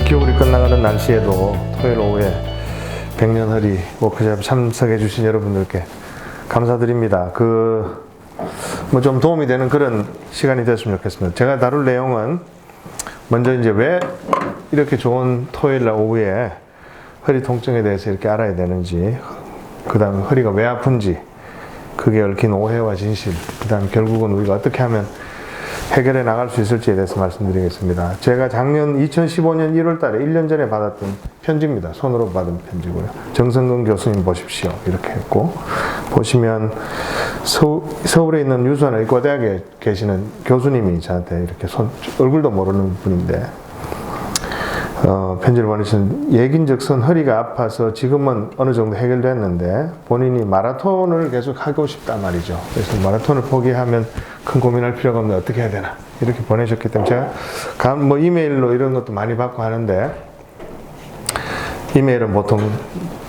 겨울이 끝나가는 날씨에도 토요일 오후에 백년허리 워크숍 참석해 주신 여러분들께 감사드립니다. 뭐 좀 도움이 되는 그런 시간이 됐으면 좋겠습니다. 제가 다룰 내용은 먼저 이제 왜 이렇게 좋은 토요일 날 오후에 허리 통증에 대해서 이렇게 알아야 되는지, 그 다음에 허리가 왜 아픈지, 그게 얽힌 오해와 진실, 그 다음에 결국은 우리가 어떻게 하면 해결해 나갈 수 있을지에 대해서 말씀드리겠습니다. 제가 작년 2015년 1월 달에 1년 전에 받았던 편지입니다. 손으로 받은 편지고요. 정성근 교수님 보십시오. 이렇게 했고, 보시면 서울에 있는 유수한 의과대학에 계시는 교수님이 저한테 이렇게 얼굴도 모르는 분인데 편지를 보내신 얘긴즉슨 허리가 아파서 지금은 어느 정도 해결됐는데 본인이 마라톤을 계속 하고 싶단 말이죠. 그래서 마라톤을 포기하면 큰 고민할 필요가 없는데 어떻게 해야 되나 이렇게 보내셨기 때문에 제가 뭐 이메일로 이런 것도 많이 받고 하는데 이메일은 보통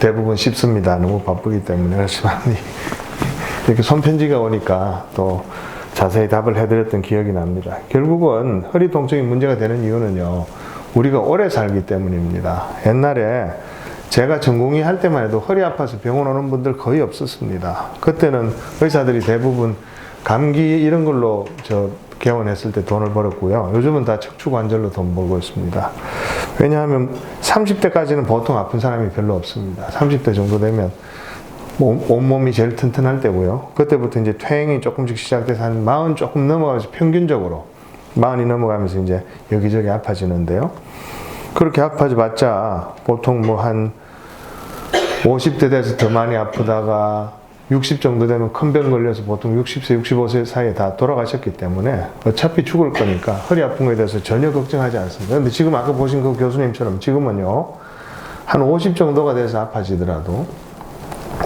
대부분 씹습니다. 너무 바쁘기 때문에. 그렇지만 이렇게 손편지가 오니까 또 자세히 답을 해드렸던 기억이 납니다. 결국은 허리 통증이 문제가 되는 이유는요, 우리가 오래 살기 때문입니다. 옛날에 제가 전공의 할 때만 해도 허리 아파서 병원 오는 분들 거의 없었습니다. 그때는 의사들이 대부분 감기 이런 걸로 개원했을 때 돈을 벌었고요. 요즘은 다 척추관절로 돈 벌고 있습니다. 왜냐하면 30대까지는 보통 아픈 사람이 별로 없습니다. 30대 정도 되면 온몸이 제일 튼튼할 때고요. 그때부터 이제 퇴행이 조금씩 시작돼서 한 40 조금 넘어가서 평균적으로 40이 넘어가면서 이제 여기저기 아파지는데요. 그렇게 아파져봤자 보통 뭐 한 50대 돼서 더 많이 아프다가 60 정도 되면 큰 병 걸려서 보통 60세, 65세 사이에 다 돌아가셨기 때문에 어차피 죽을 거니까 허리 아픈 거에 대해서 전혀 걱정하지 않습니다. 근데 지금 아까 보신 그 교수님처럼 지금은요, 한 50 정도가 돼서 아파지더라도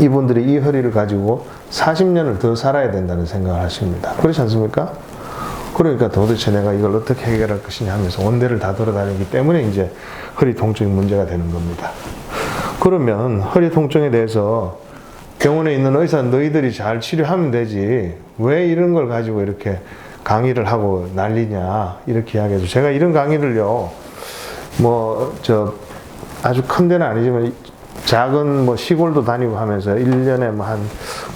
이분들이 이 허리를 가지고 40년을 더 살아야 된다는 생각을 하십니다. 그렇지 않습니까? 그러니까 도대체 내가 이걸 어떻게 해결할 것이냐 하면서 온데를 다 돌아다니기 때문에 이제 허리 통증이 문제가 되는 겁니다. 그러면 허리 통증에 대해서 병원에 있는 의사 너희들이 잘 치료하면 되지 왜 이런 걸 가지고 이렇게 강의를 하고 난리냐 이렇게 이야기해서 제가 이런 강의를요, 아주 큰 데는 아니지만 작은 시골도 다니고 하면서 1년에 한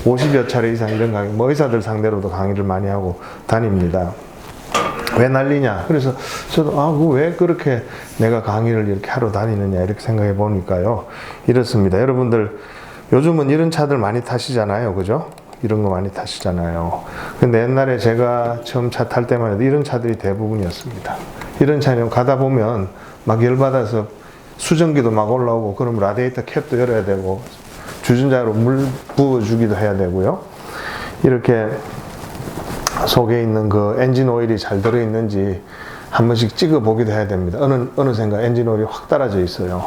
50여 차례 이상 이런 강의, 의사들 상대로도 강의를 많이 하고 다닙니다. 왜 난리냐? 그래서 저도 왜 그렇게 내가 강의를 이렇게 하러 다니느냐 이렇게 생각해 보니까요, 이렇습니다. 여러분들 요즘은 이런 차들 많이 타시잖아요. 그죠? 이런 거 많이 타시잖아요. 근데 옛날에 제가 처음 차 탈 때만 해도 이런 차들이 대부분이었습니다. 이런 차는 가다 보면 막 열받아서 수증기도 막 올라오고, 그럼 라디에이터 캡도 열어야 되고, 주전자로 물 부어주기도 해야 되고요. 이렇게 속에 있는 그 엔진 오일이 잘 들어있는지 한 번씩 찍어 보기도 해야 됩니다. 어느샌가 엔진 오일이 확 떨어져 있어요.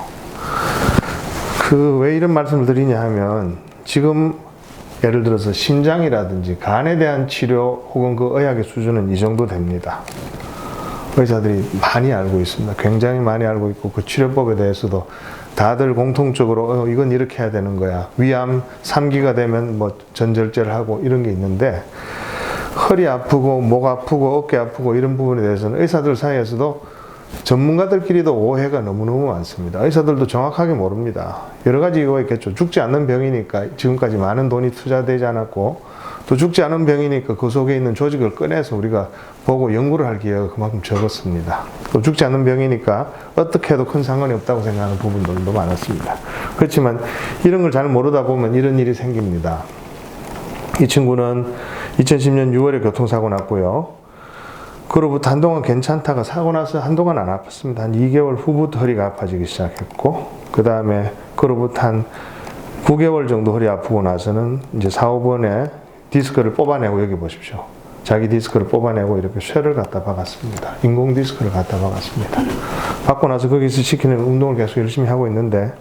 왜 이런 말씀을 드리냐 하면, 지금 예를 들어서 심장이라든지 간에 대한 치료 혹은 그 의학의 수준은 이 정도 됩니다. 의사들이 많이 알고 있습니다. 굉장히 많이 알고 있고, 그 치료법에 대해서도 다들 공통적으로 이건 이렇게 해야 되는 거야. 위암 3기가 되면 전절제를 하고 이런 게 있는데, 허리 아프고 목 아프고 어깨 아프고 이런 부분에 대해서는 의사들 사이에서도 전문가들끼리도 오해가 너무너무 많습니다. 의사들도 정확하게 모릅니다. 여러 가지 이유가 있겠죠. 죽지 않는 병이니까 지금까지 많은 돈이 투자되지 않았고, 또 죽지 않은 병이니까 그 속에 있는 조직을 꺼내서 우리가 보고 연구를 할 기회가 그만큼 적었습니다. 또 죽지 않는 병이니까 어떻게 해도 큰 상관이 없다고 생각하는 부분들도 많았습니다. 그렇지만 이런 걸 잘 모르다 보면 이런 일이 생깁니다. 이 친구는 2010년 6월에 교통사고 났고요. 그로부터 한동안 괜찮다가 사고 나서 한동안 안 아팠습니다. 한 2개월 후부터 허리가 아파지기 시작했고, 그 다음에 그로부터 한 9개월 정도 허리 아프고 나서는 이제 4, 5번에 디스크를 뽑아내고, 여기 보십시오. 자기 디스크를 뽑아내고 이렇게 쇠를 갖다 박았습니다. 인공 디스크를 갖다 박았습니다. 박고 나서 거기서 시키는 운동을 계속 열심히 하고 있는데,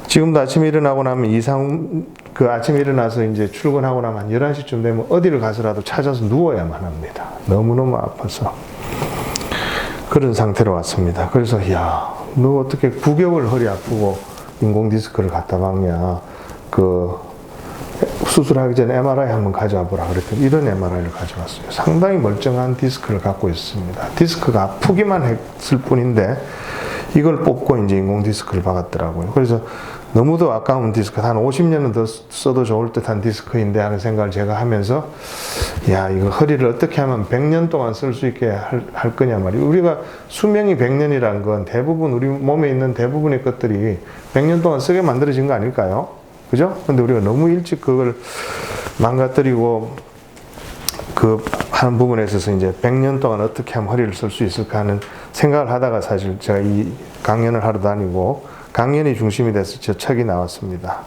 지금도 아침에 일어나고 나면 아침에 일어나서 이제 출근하고 나면 한 11시쯤 되면 어디를 가서라도 찾아서 누워야만 합니다. 너무너무 아파서. 그런 상태로 왔습니다. 그래서, 너 어떻게 9개월 허리 아프고 인공 디스크를 갖다 박냐. 수술하기 전에 MRI 한번 가져와 보라 그랬더니 이런 MRI를 가져왔어요. 상당히 멀쩡한 디스크를 갖고 있습니다. 디스크가 아프기만 했을 뿐인데 이걸 뽑고 이제 인공 디스크를 박았더라고요. 그래서 너무도 아까운 디스크, 한 50년은 더 써도 좋을 듯한 디스크인데 하는 생각을 제가 하면서, 야, 이거 허리를 어떻게 하면 100년 동안 쓸 수 있게 할 거냐 말이에요. 우리가 수명이 100년이라는 건 대부분 우리 몸에 있는 대부분의 것들이 100년 동안 쓰게 만들어진 거 아닐까요? 그죠? 근데 우리가 너무 일찍 그걸 망가뜨리고 그 하는 부분에 있어서 이제 100년 동안 어떻게 하면 허리를 쓸 수 있을까 하는 생각을 하다가 사실 제가 이 강연을 하러 다니고 강연이 중심이 돼서 저 책이 나왔습니다.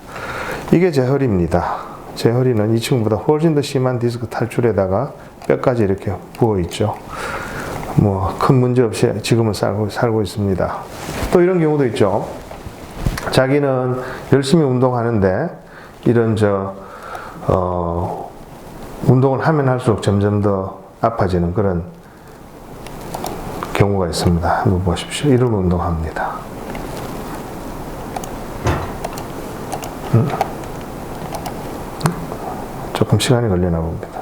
이게 제 허리입니다. 제 허리는 이 친구보다 훨씬 더 심한 디스크 탈출에다가 뼈까지 이렇게 부어 있죠. 뭐 큰 문제 없이 지금은 살고 있습니다. 또 이런 경우도 있죠. 자기는 열심히 운동하는데 이런 운동을 하면 할수록 점점 더 아파지는 그런 경우가 있습니다. 한번 보십시오. 이런 운동합니다. 조금 시간이 걸리나 봅니다.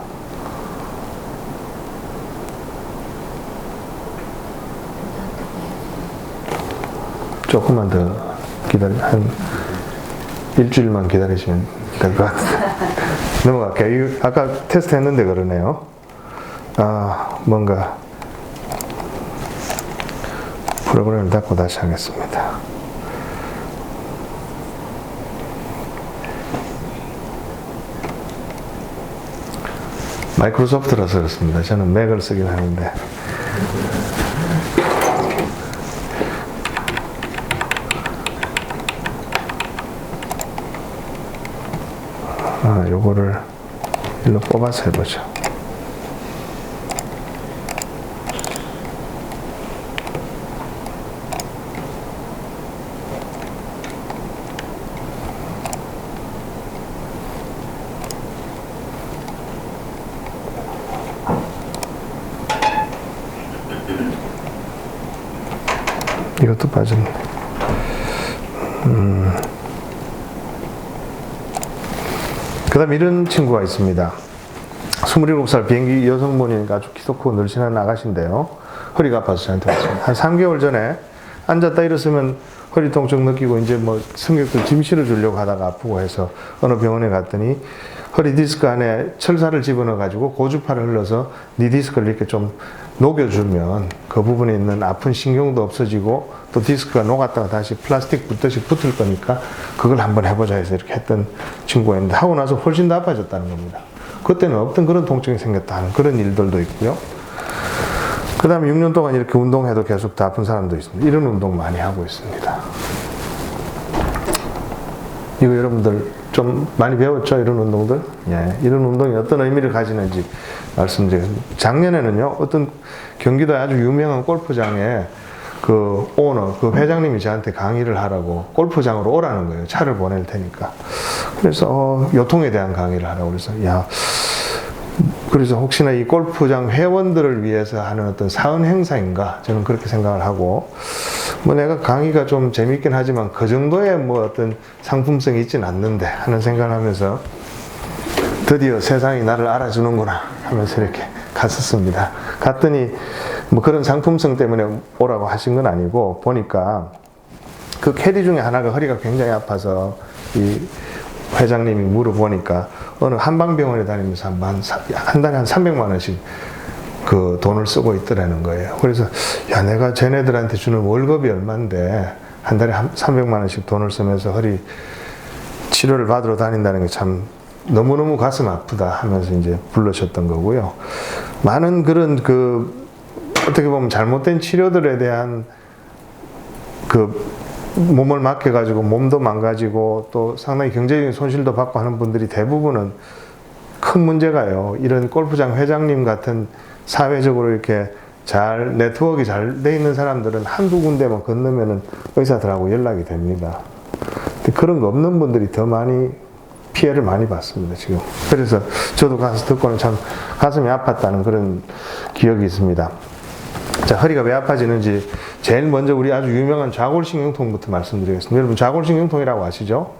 조금만 더 한 일주일만 기다리시면 될 것 같아요. 넘어갈게요. 아까 테스트 했는데 그러네요. 뭔가 프로그램을 닫고 다시 하겠습니다. 마이크로소프트라서 그렇습니다. 저는 맥을 쓰긴 하는데. 요거를 일로 뽑아서 해보죠. 이것도 빠졌네. 그 다음 이런 친구가 있습니다. 27살 비행기 여성분이니까 아주 키도 크고 늘씬한 아가씨인데요. 허리가 아파서 저한테 왔습니다. 한 3개월 전에 앉았다 일어서면 허리 통증 느끼고 이제 뭐 승객들 짐 실어주려고 하다가 아프고 해서 어느 병원에 갔더니 허리 디스크 안에 철사를 집어넣어 가지고 고주파를 흘러서 니 디스크를 이렇게 좀 녹여주면 그 부분에 있는 아픈 신경도 없어지고 또 디스크가 녹았다가 다시 플라스틱 붙듯이 붙을 거니까 그걸 한번 해보자 해서 이렇게 했던 친구였는데 하고 나서 훨씬 더 아파졌다는 겁니다. 그때는 없던 그런 통증이 생겼다는 그런 일들도 있고요. 그 다음에 6년 동안 이렇게 운동해도 계속 더 아픈 사람도 있습니다. 이런 운동 많이 하고 있습니다. 이거 여러분들 좀 많이 배웠죠? 이런 운동들? 예, 이런 운동이 어떤 의미를 가지는지 말씀드리겠습니다. 작년에는요, 어떤 경기도에 아주 유명한 골프장에 그 오너, 그 회장님이 저한테 강의를 하라고 골프장으로 오라는 거예요. 차를 보낼 테니까. 그래서 요통에 대한 강의를 하라고 그래서 그래서 혹시나 이 골프장 회원들을 위해서 하는 어떤 사은 행사인가 저는 그렇게 생각을 하고 뭐 내가 강의가 좀 재밌긴 하지만 그 정도의 뭐 어떤 상품성이 있진 않는데 하는 생각을 하면서 드디어 세상이 나를 알아주는구나 하면서 이렇게 갔었습니다. 갔더니 뭐 그런 상품성 때문에 오라고 하신 건 아니고 보니까 그 캐디 중에 하나가 허리가 굉장히 아파서 이 회장님이 물어보니까 어느 한방병원에 다니면서 한 달에 한 300만 원씩 그 돈을 쓰고 있더라는 거예요. 그래서 야, 내가 쟤네들한테 주는 월급이 얼만데 한 달에 300만 원씩 돈을 쓰면서 허리 치료를 받으러 다닌다는 게 참 너무너무 가슴 아프다 하면서 이제 불러셨던 거고요. 많은 그런 어떻게 보면 잘못된 치료들에 대한 몸을 맡겨가지고 몸도 망가지고 또 상당히 경제적인 손실도 받고 하는 분들이 대부분은 큰 문제가요. 이런 골프장 회장님 같은 사회적으로 이렇게 잘 네트워크가 잘 돼 있는 사람들은 한두 군데만 건너면은 의사들하고 연락이 됩니다. 근데 그런 거 없는 분들이 더 많이 피해를 많이 받습니다, 지금. 그래서 저도 가서 듣고는 참 가슴이 아팠다는 그런 기억이 있습니다. 자, 허리가 왜 아파지는지 제일 먼저 우리 아주 유명한 좌골신경통부터 말씀드리겠습니다. 여러분 좌골신경통이라고 아시죠?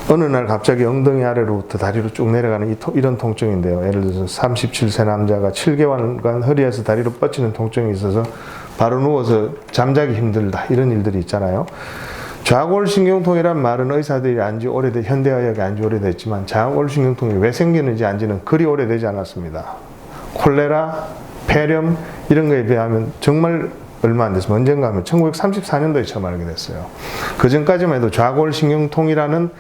어느 날 갑자기 엉덩이 아래로부터 다리로 쭉 내려가는 이런 통증인데요. 예를 들어서 37세 남자가 7개월간 허리에서 다리로 뻗치는 통증이 있어서 바로 누워서 잠자기 힘들다. 이런 일들이 있잖아요. 좌골신경통이란 말은 의사들이 안지 현대의학이 안지 오래됐지만 좌골신경통이 왜 생기는지 안지는 그리 오래되지 않았습니다. 콜레라, 폐렴 이런 거에 비하면 정말 얼마 안 됐으면 언젠가 하면 1934년도에 처음 알게 됐어요. 그 전까지만 해도 좌골신경통이라는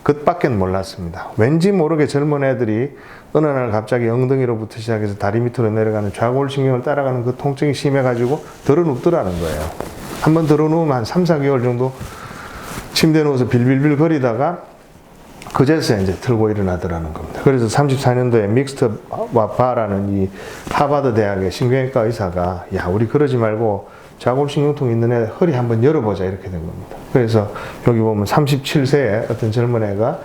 그것밖에 몰랐습니다. 왠지 모르게 젊은 애들이 어느 날 갑자기 엉덩이로부터 시작해서 다리 밑으로 내려가는 좌골신경을 따라가는 그 통증이 심해가지고 들어눕더라는 거예요. 한번 들어누우면 한 3, 4개월 정도 침대에 누워서 빌빌빌 거리다가 그제서야 이제 들고 일어나더라는 겁니다. 그래서 34년도에 믹스트와 바라는 이 하버드 대학의 신경외과 의사가 야, 우리 그러지 말고 좌골신경통 있는 애 허리 한번 열어보자 이렇게 된 겁니다. 그래서 여기 보면 37세의 어떤 젊은 애가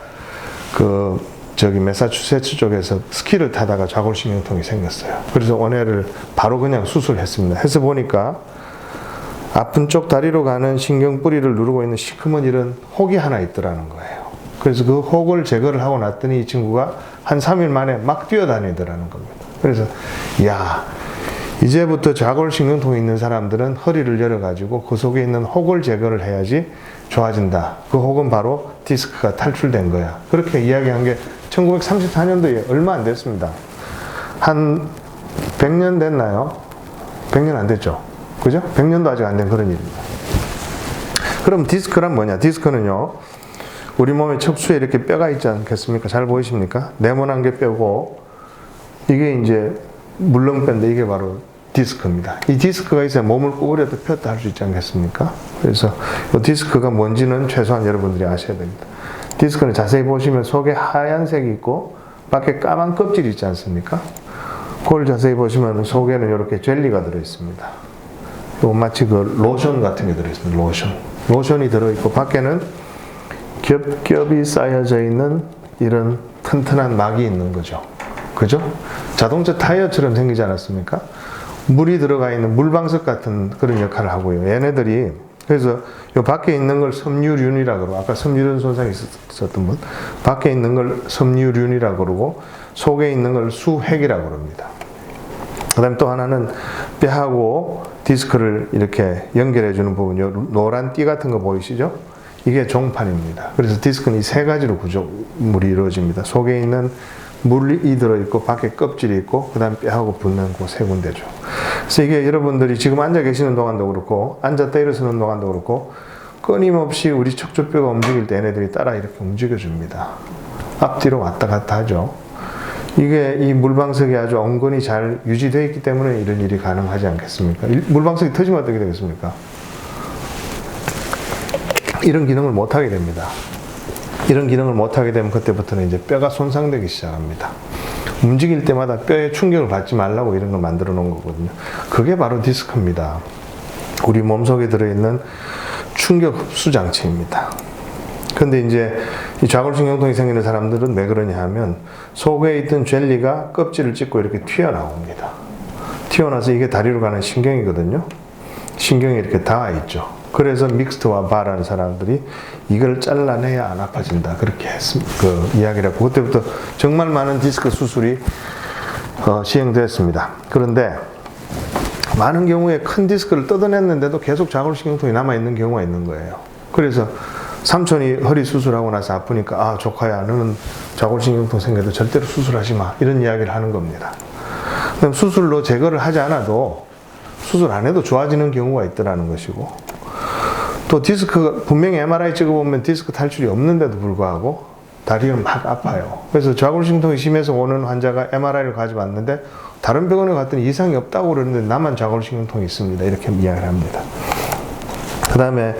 매사추세츠 쪽에서 스키를 타다가 좌골신경통이 생겼어요. 그래서 원해를 바로 그냥 수술했습니다. 해서 보니까 아픈 쪽 다리로 가는 신경 뿌리를 누르고 있는 시커먼 이런 혹이 하나 있더라는 거예요. 그래서 그 혹을 제거를 하고 났더니 이 친구가 한 3일 만에 막 뛰어다니더라는 겁니다. 그래서 야, 이제부터 좌골신경통이 있는 사람들은 허리를 열어가지고 그 속에 있는 혹을 제거를 해야지 좋아진다. 그 혹은 바로 디스크가 탈출된 거야. 그렇게 이야기한 게 1934년도에 얼마 안 됐습니다. 한 100년 됐나요? 100년 안 됐죠? 그죠? 100년도 아직 안 된 그런 일입니다. 그럼 디스크란 뭐냐? 디스크는요, 우리 몸의 척추에 이렇게 뼈가 있지 않겠습니까? 잘 보이십니까? 네모난 게 뼈고, 이게 이제 물렁뼈인데 이게 바로 디스크입니다. 이 디스크가 있어야 몸을 구부렸다 폈다 할 수 있지 않겠습니까? 그래서 이 디스크가 뭔지는 최소한 여러분들이 아셔야 됩니다. 디스크는 자세히 보시면 속에 하얀색이 있고 밖에 까만 껍질이 있지 않습니까? 그걸 자세히 보시면 속에는 이렇게 젤리가 들어있습니다. 또 마치 그 로션 같은 게 들어있습니다. 로션이 들어있고 밖에는 겹겹이 쌓여져 있는 이런 튼튼한 막이 있는 거죠. 그죠? 자동차 타이어처럼 생기지 않았습니까? 물이 들어가 있는 물방석 같은 그런 역할을 하고요. 얘네들이 그래서 요 밖에 있는 걸 섬유륜이라고 그러고 아까 섬유륜 손상이 있었던 분 밖에 있는 걸 섬유륜이라고 그러고 속에 있는 걸 수핵이라고 그럽니다. 그 다음에 또 하나는 뼈하고 디스크를 이렇게 연결해 주는 부분이요. 노란 띠 같은 거 보이시죠? 이게 종판입니다. 그래서 디스크는 이 세 가지로 구조물이 이루어집니다. 속에 있는 물이 들어있고 밖에 껍질이 있고 그 다음 뼈하고 붙는 그 세 군데죠. 그래서 이게 여러분들이 지금 앉아 계시는 동안도 그렇고 앉았다 일어서는 동안도 그렇고 끊임없이 우리 척추뼈가 움직일 때 얘네들이 따라 이렇게 움직여줍니다. 앞뒤로 왔다 갔다 하죠. 이게 이 물방석이 아주 엉근히 잘 유지되어 있기 때문에 이런 일이 가능하지 않겠습니까? 물방석이 터지면 어떻게 되겠습니까? 이런 기능을 못하게 됩니다. 이런 기능을 못하게 되면 그때부터는 이제 뼈가 손상되기 시작합니다. 움직일 때마다 뼈에 충격을 받지 말라고 이런 걸 만들어 놓은 거거든요. 그게 바로 디스크입니다. 우리 몸속에 들어있는 충격 흡수 장치입니다. 근데 이제 이 좌골신경통이 생기는 사람들은 왜 그러냐 하면 속에 있던 젤리가 껍질을 찢고 이렇게 튀어나옵니다. 튀어나와서 이게 다리로 가는 신경이거든요. 신경이 이렇게 닿아 있죠. 그래서 믹스트와 바라는 사람들이 이걸 잘라내야 안 아파진다. 그렇게 이야기를 하고, 그때부터 정말 많은 디스크 수술이 시행됐습니다. 그런데 많은 경우에 큰 디스크를 뜯어냈는데도 계속 좌골신경통이 남아있는 경우가 있는 거예요. 그래서 삼촌이 허리 수술하고 나서 아프니까, 아, 조카야, 너는 좌골신경통 생겨도 절대로 수술하지 마. 이런 이야기를 하는 겁니다. 그럼 수술로 제거를 하지 않아도 수술 안 해도 좋아지는 경우가 있더라는 것이고, 또 디스크가 분명히 MRI 찍어보면 디스크 탈출이 없는데도 불구하고 다리가 막 아파요. 그래서 좌골신경통이 심해서 오는 환자가 MRI를 가져왔는데 다른 병원에 갔더니 이상이 없다고 그러는데 나만 좌골신경통이 있습니다. 이렇게 이야기를 합니다. 그 다음에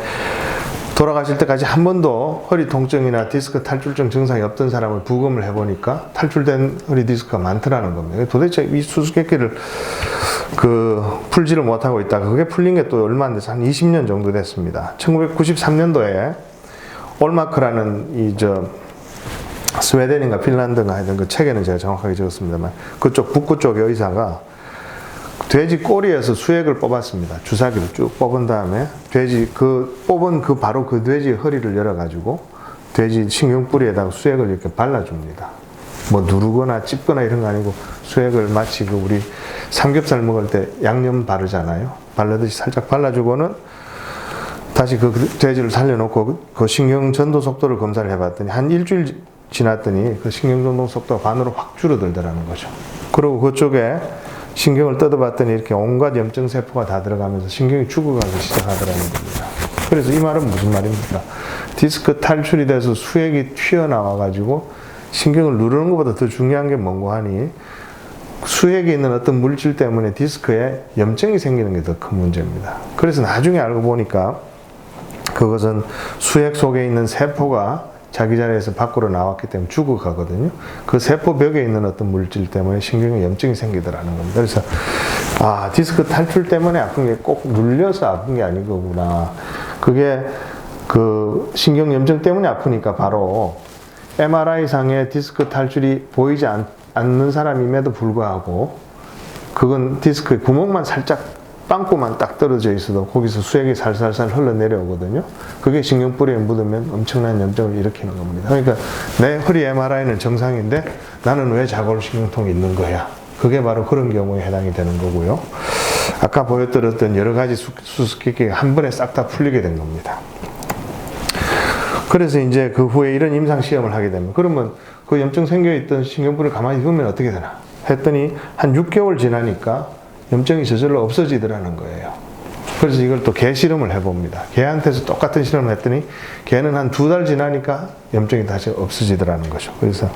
돌아가실 때까지 한 번도 허리 통증이나 디스크 탈출증 증상이 없던 사람을 부검을 해보니까 탈출된 허리 디스크가 많더라는 겁니다. 도대체 이 수수께끼를 풀지를 못하고 있다가 그게 풀린 게 또 얼마 안 돼서 한 20년 정도 됐습니다. 1993년도에 올마크라는 스웨덴인가 핀란드인가 하여튼 그 책에는 제가 정확하게 적었습니다만 그쪽 북구 쪽의 의사가 돼지 꼬리에서 수액을 뽑았습니다. 주사기로 쭉 뽑은 다음에 바로 그 돼지 허리를 열어가지고 돼지 신경뿌리에다가 수액을 이렇게 발라줍니다. 뭐 누르거나 찝거나 이런 거 아니고 수액을 마치 그 우리 삼겹살 먹을 때 양념 바르잖아요. 바르듯이 살짝 발라주고는 다시 그 돼지를 살려놓고 그 신경 전도 속도를 검사를 해봤더니 한 일주일 지났더니 그 신경 전도 속도가 반으로 확 줄어들더라는 거죠. 그리고 그쪽에 신경을 뜯어봤더니 이렇게 온갖 염증 세포가 다 들어가면서 신경이 죽어가기 시작하더라는 겁니다. 그래서 이 말은 무슨 말입니까? 디스크 탈출이 돼서 수액이 튀어나와가지고 신경을 누르는 것보다 더 중요한 게 뭔고 하니 수액에 있는 어떤 물질 때문에 디스크에 염증이 생기는 게 더 큰 문제입니다. 그래서 나중에 알고 보니까 그것은 수액 속에 있는 세포가 자기 자리에서 밖으로 나왔기 때문에 죽어가거든요. 그 세포벽에 있는 어떤 물질 때문에 신경에 염증이 생기더라는 겁니다. 그래서 디스크 탈출 때문에 아픈 게 꼭 눌려서 아픈 게 아니구나. 그게 그 신경 염증 때문에 아프니까 바로 MRI상에 디스크 탈출이 보이지 않는 사람임에도 불구하고 그건 디스크의 구멍만 살짝 빵꾸만 딱 떨어져 있어도 거기서 수액이 살살살 흘러내려오거든요. 그게 신경뿌리에 묻으면 엄청난 염증을 일으키는 겁니다. 그러니까 내 허리 MRI는 정상인데 나는 왜 자골신경통이 있는 거야? 그게 바로 그런 경우에 해당이 되는 거고요. 아까 보여드렸던 여러 가지 수수께끼가 한 번에 싹 다 풀리게 된 겁니다. 그래서 이제 그 후에 이런 임상시험을 하게 되면 그러면 그 염증 생겨있던 신경뿌리를 가만히 두면 어떻게 되나 했더니 한 6개월 지나니까 염증이 저절로 없어지더라는 거예요. 그래서 이걸 또 개 실험을 해봅니다. 개한테서 똑같은 실험을 했더니 개는 한 2달 지나니까 염증이 다시 없어지더라는 거죠. 그래서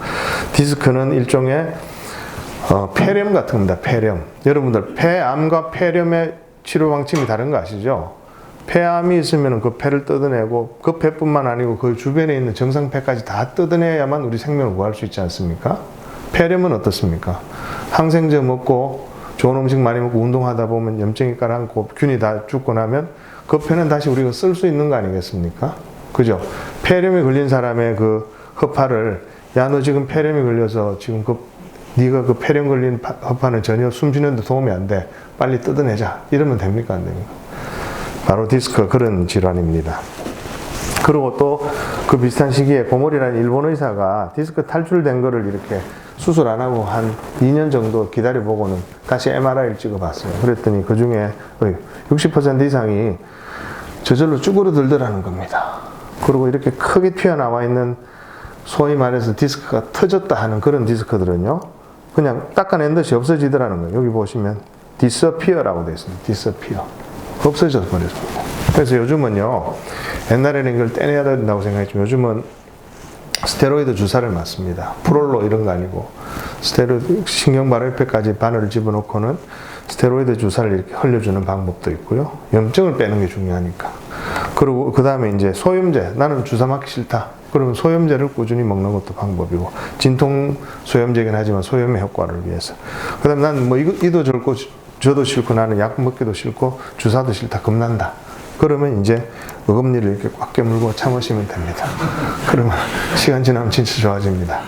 디스크는 일종의 폐렴 같은 겁니다. 폐렴. 여러분들 폐암과 폐렴의 치료 방침이 다른 거 아시죠? 폐암이 있으면 그 폐를 뜯어내고 그 폐뿐만 아니고 그 주변에 있는 정상폐까지 다 뜯어내야만 우리 생명을 구할 수 있지 않습니까? 폐렴은 어떻습니까? 항생제 먹고 좋은 음식 많이 먹고 운동하다 보면 염증이 가라앉고 균이 다 죽고 나면 그 폐는 다시 우리가 쓸 수 있는 거 아니겠습니까? 그죠? 폐렴에 걸린 사람의 그 허파를 야, 너 지금 폐렴이 걸려서 지금 네가 그 폐렴 걸린 허파는 전혀 숨 쉬는 데 도움이 안 돼. 빨리 뜯어내자. 이러면 됩니까? 안 됩니까? 바로 디스크가 그런 질환입니다. 그리고 또 그 비슷한 시기에 고모리라는 일본 의사가 디스크 탈출된 거를 이렇게 수술 안 하고 한 2년 정도 기다려보고는 다시 MRI를 찍어봤어요. 그랬더니 그 중에 60% 이상이 저절로 쭈그러들더라는 겁니다. 그리고 이렇게 크게 튀어나와 있는 소위 말해서 디스크가 터졌다 하는 그런 디스크들은요, 그냥 닦아낸 듯이 없어지더라는 거예요. 여기 보시면 disappear라고 되어 있습니다. disappear. 없어져 버렸습니다. 그래서 요즘은요, 옛날에는 이걸 떼내야 된다고 생각했지만 요즘은 스테로이드 주사를 맞습니다. 프롤로 이런 거 아니고 스테로이드 신경발효폐까지 바늘을 집어넣고는 스테로이드 주사를 이렇게 흘려주는 방법도 있고요. 염증을 빼는 게 중요하니까. 그리고 그 다음에 이제 소염제. 나는 주사 맞기 싫다. 그러면 소염제를 꾸준히 먹는 것도 방법이고, 진통 소염제긴 하지만 소염의 효과를 위해서. 그 다음에 나는 뭐 이도 저도 저도 싫고 나는 약 먹기도 싫고 주사도 싫다. 겁난다. 그러면 이제 어금니를 이렇게 꽉 깨물고 참으시면 됩니다. 그러면 시간 지나면 진짜 좋아집니다.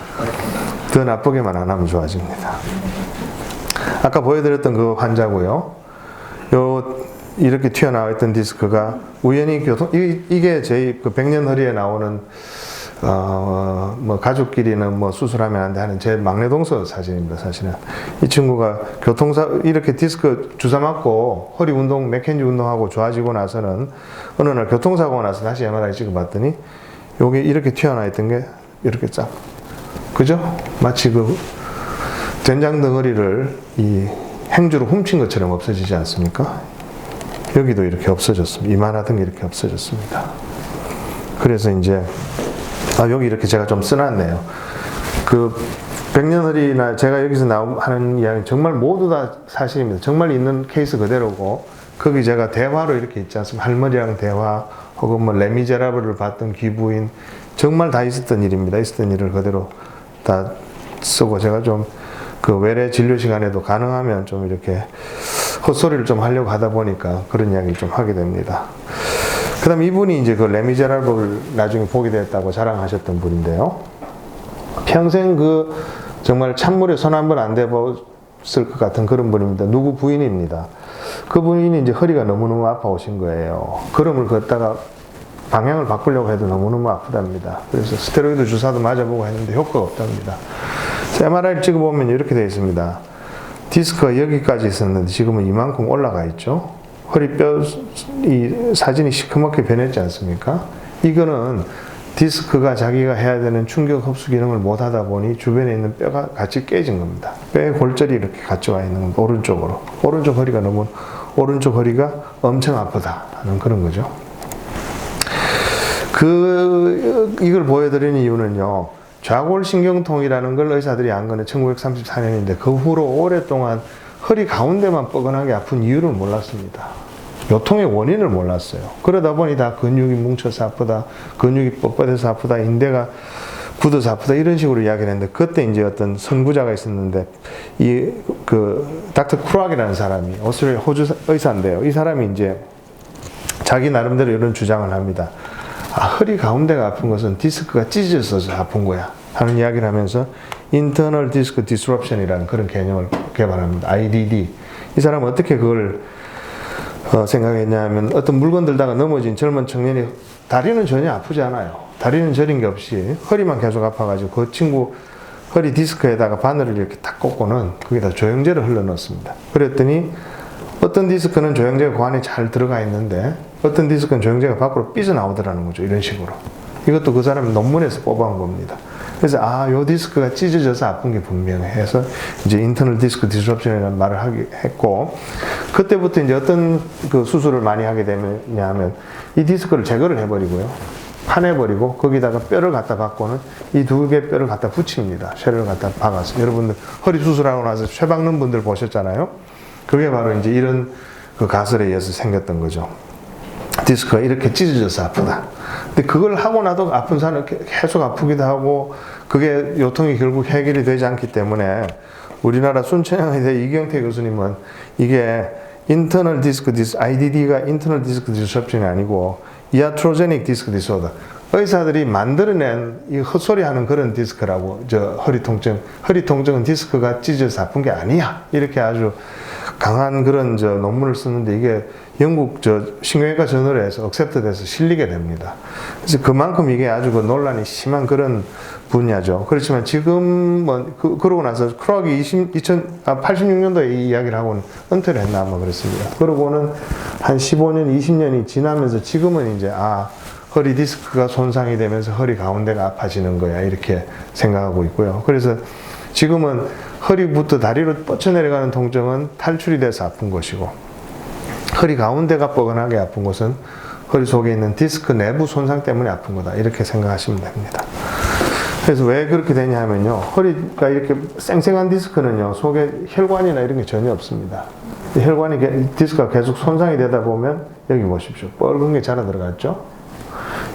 더 나쁘게만 안 하면 좋아집니다. 아까 보여드렸던 그 환자고요. 이렇게 튀어나와 있던 디스크가 우연히 이게 제 그 백년허리에 나오는 뭐 가족끼리는 뭐 수술하면 안 돼 하는 제 막내 동서 사진입니다. 사실은 이 친구가 이렇게 디스크 주사 맞고 허리 운동 맥켄지 운동하고 좋아지고 나서는 어느 날 교통사고가 나서 다시 MRI 찍어봤더니 여기 이렇게 튀어나와 있던 게 이렇게 쫙, 그죠? 마치 그 된장 덩어리를 이 행주로 훔친 것처럼 없어지지 않습니까? 여기도 이렇게 없어졌습니다. 이만하던 게 이렇게 없어졌습니다. 그래서 이제 여기 이렇게 제가 좀 써놨네요. 그 백년허리나 제가 여기서 하는 이야기는 정말 모두 다 사실입니다. 정말 있는 케이스 그대로고, 거기 제가 대화로 이렇게 있지 않습니까? 할머니랑 대화, 혹은 뭐 레미제라블을 봤던 귀부인, 정말 다 있었던 일입니다. 있었던 일을 그대로 다 쓰고, 제가 좀 그 외래 진료 시간에도 가능하면 좀 이렇게 헛소리를 좀 하려고 하다 보니까 그런 이야기를 좀 하게 됩니다. 그 다음에 이분이 이제 그 레미제라블을 나중에 보게 됐다고 자랑하셨던 분인데요. 평생 그 정말 찬물에 손 한 번 안 대봤을 것 같은 그런 분입니다. 누구 부인입니다. 그 부인이 이제 허리가 너무너무 아파오신 거예요. 걸음을 걷다가 방향을 바꾸려고 해도 너무너무 아프답니다. 그래서 스테로이드 주사도 맞아보고 했는데 효과가 없답니다. MRI를 찍어보면 이렇게 되어 있습니다. 디스크가 여기까지 있었는데 지금은 이만큼 올라가 있죠. 허리뼈 이 사진이 시커멓게 변했지 않습니까? 이거는 디스크가 자기가 해야 되는 충격 흡수 기능을 못 하다 보니 주변에 있는 뼈가 같이 깨진 겁니다. 뼈의 골절이 이렇게 같이 와 있는 겁니다. 오른쪽으로. 오른쪽 허리가 엄청 아프다 하는 그런 거죠. 이걸 보여드리는 이유는요, 좌골신경통이라는 걸 의사들이 안 거는 1934년인데 그 후로 오랫동안 허리 가운데만 뻐근하게 아픈 이유를 몰랐습니다. 요통의 원인을 몰랐어요. 그러다 보니 다 근육이 뭉쳐서 아프다, 근육이 뻣뻣해서 아프다, 인대가 굳어서 아프다 이런 식으로 이야기를 했는데, 그때 이제 어떤 선구자가 있었는데 닥터 쿠락이라는 사람이 오스트레일리아 호주 의사인데요. 이 사람이 이제 자기 나름대로 이런 주장을 합니다. 허리 가운데가 아픈 것은 디스크가 찢어져서 아픈 거야 하는 이야기를 하면서 Internal Disc Disruption이라는 그런 개념을 개발합니다. IDD. 이 사람은 어떻게 그걸 생각했냐 하면, 어떤 물건 들다가 넘어진 젊은 청년이 다리는 전혀 아프지 않아요. 다리는 저린 게 없이 허리만 계속 아파가지고 그 친구 허리 디스크에다가 바늘을 이렇게 탁 꽂고는 거기다 조영제를 흘러 넣었습니다. 그랬더니 어떤 디스크는 조영제가 그 안에 잘 들어가 있는데 어떤 디스크는 조영제가 밖으로 삐져나오더라는 거죠. 이런 식으로. 이것도 그 사람이 논문에서 뽑아온 겁니다. 그래서 요 디스크가 찢어져서 아픈 게 분명해 해서 이제 인터널 디스크 디스럽션이라는 말을 했고, 그때부터 이제 어떤 그 수술을 많이 하게 되냐면 이 디스크를 제거를 해버리고요, 파내버리고 거기다가 뼈를 갖다 박고는 이 두 개 뼈를 갖다 붙입니다. 쇠를 갖다 박아서. 여러분들 허리 수술하고 나서 쇠 박는 분들 보셨잖아요. 그게 바로 이제 이런 그 가설에 의해서 생겼던 거죠. 디스크가 이렇게 찢어져서 아프다. 근데 그걸 하고 나도 아픈 사람은 계속 아프기도 하고 그게 요통이 결국 해결이 되지 않기 때문에 우리나라 순천향의대 이경태 교수님은 이게 인터널 디스크 IDD가 인터널 디스크 디스럽션이 아니고 이아트로제닉 디스크 디소더, 의사들이 만들어낸 이 헛소리하는 그런 디스크라고, 허리 통증은 디스크가 찢어져서 아픈 게 아니야, 이렇게 아주 강한 그런 논문을 쓰는데, 이게 영국 신경외과 저널에서 억셉트돼서 실리게 됩니다. 그래서 그만큼 이게 아주 그 논란이 심한 그런 분야죠. 그렇지만 지금은 그러고 나서 크락이 86년도에 이 이야기를 하고는 은퇴를 했나 아마 그랬습니다. 그러고는 한 15년, 20년이 지나면서 지금은 이제 허리 디스크가 손상이 되면서 허리 가운데가 아파지는 거야, 이렇게 생각하고 있고요. 그래서 지금은 허리부터 다리로 뻗쳐내려가는 통증은 탈출이 돼서 아픈 것이고, 허리 가운데가 뻐근하게 아픈 것은 허리 속에 있는 디스크 내부 손상 때문에 아픈 거다, 이렇게 생각하시면 됩니다. 그래서 왜 그렇게 되냐 하면요, 허리가 이렇게 쌩쌩한 디스크는요, 속에 혈관이나 이런 게 전혀 없습니다. 혈관이, 디스크가 계속 손상이 되다 보면 여기 보십시오, 뻘건 게 자라 들어갔죠.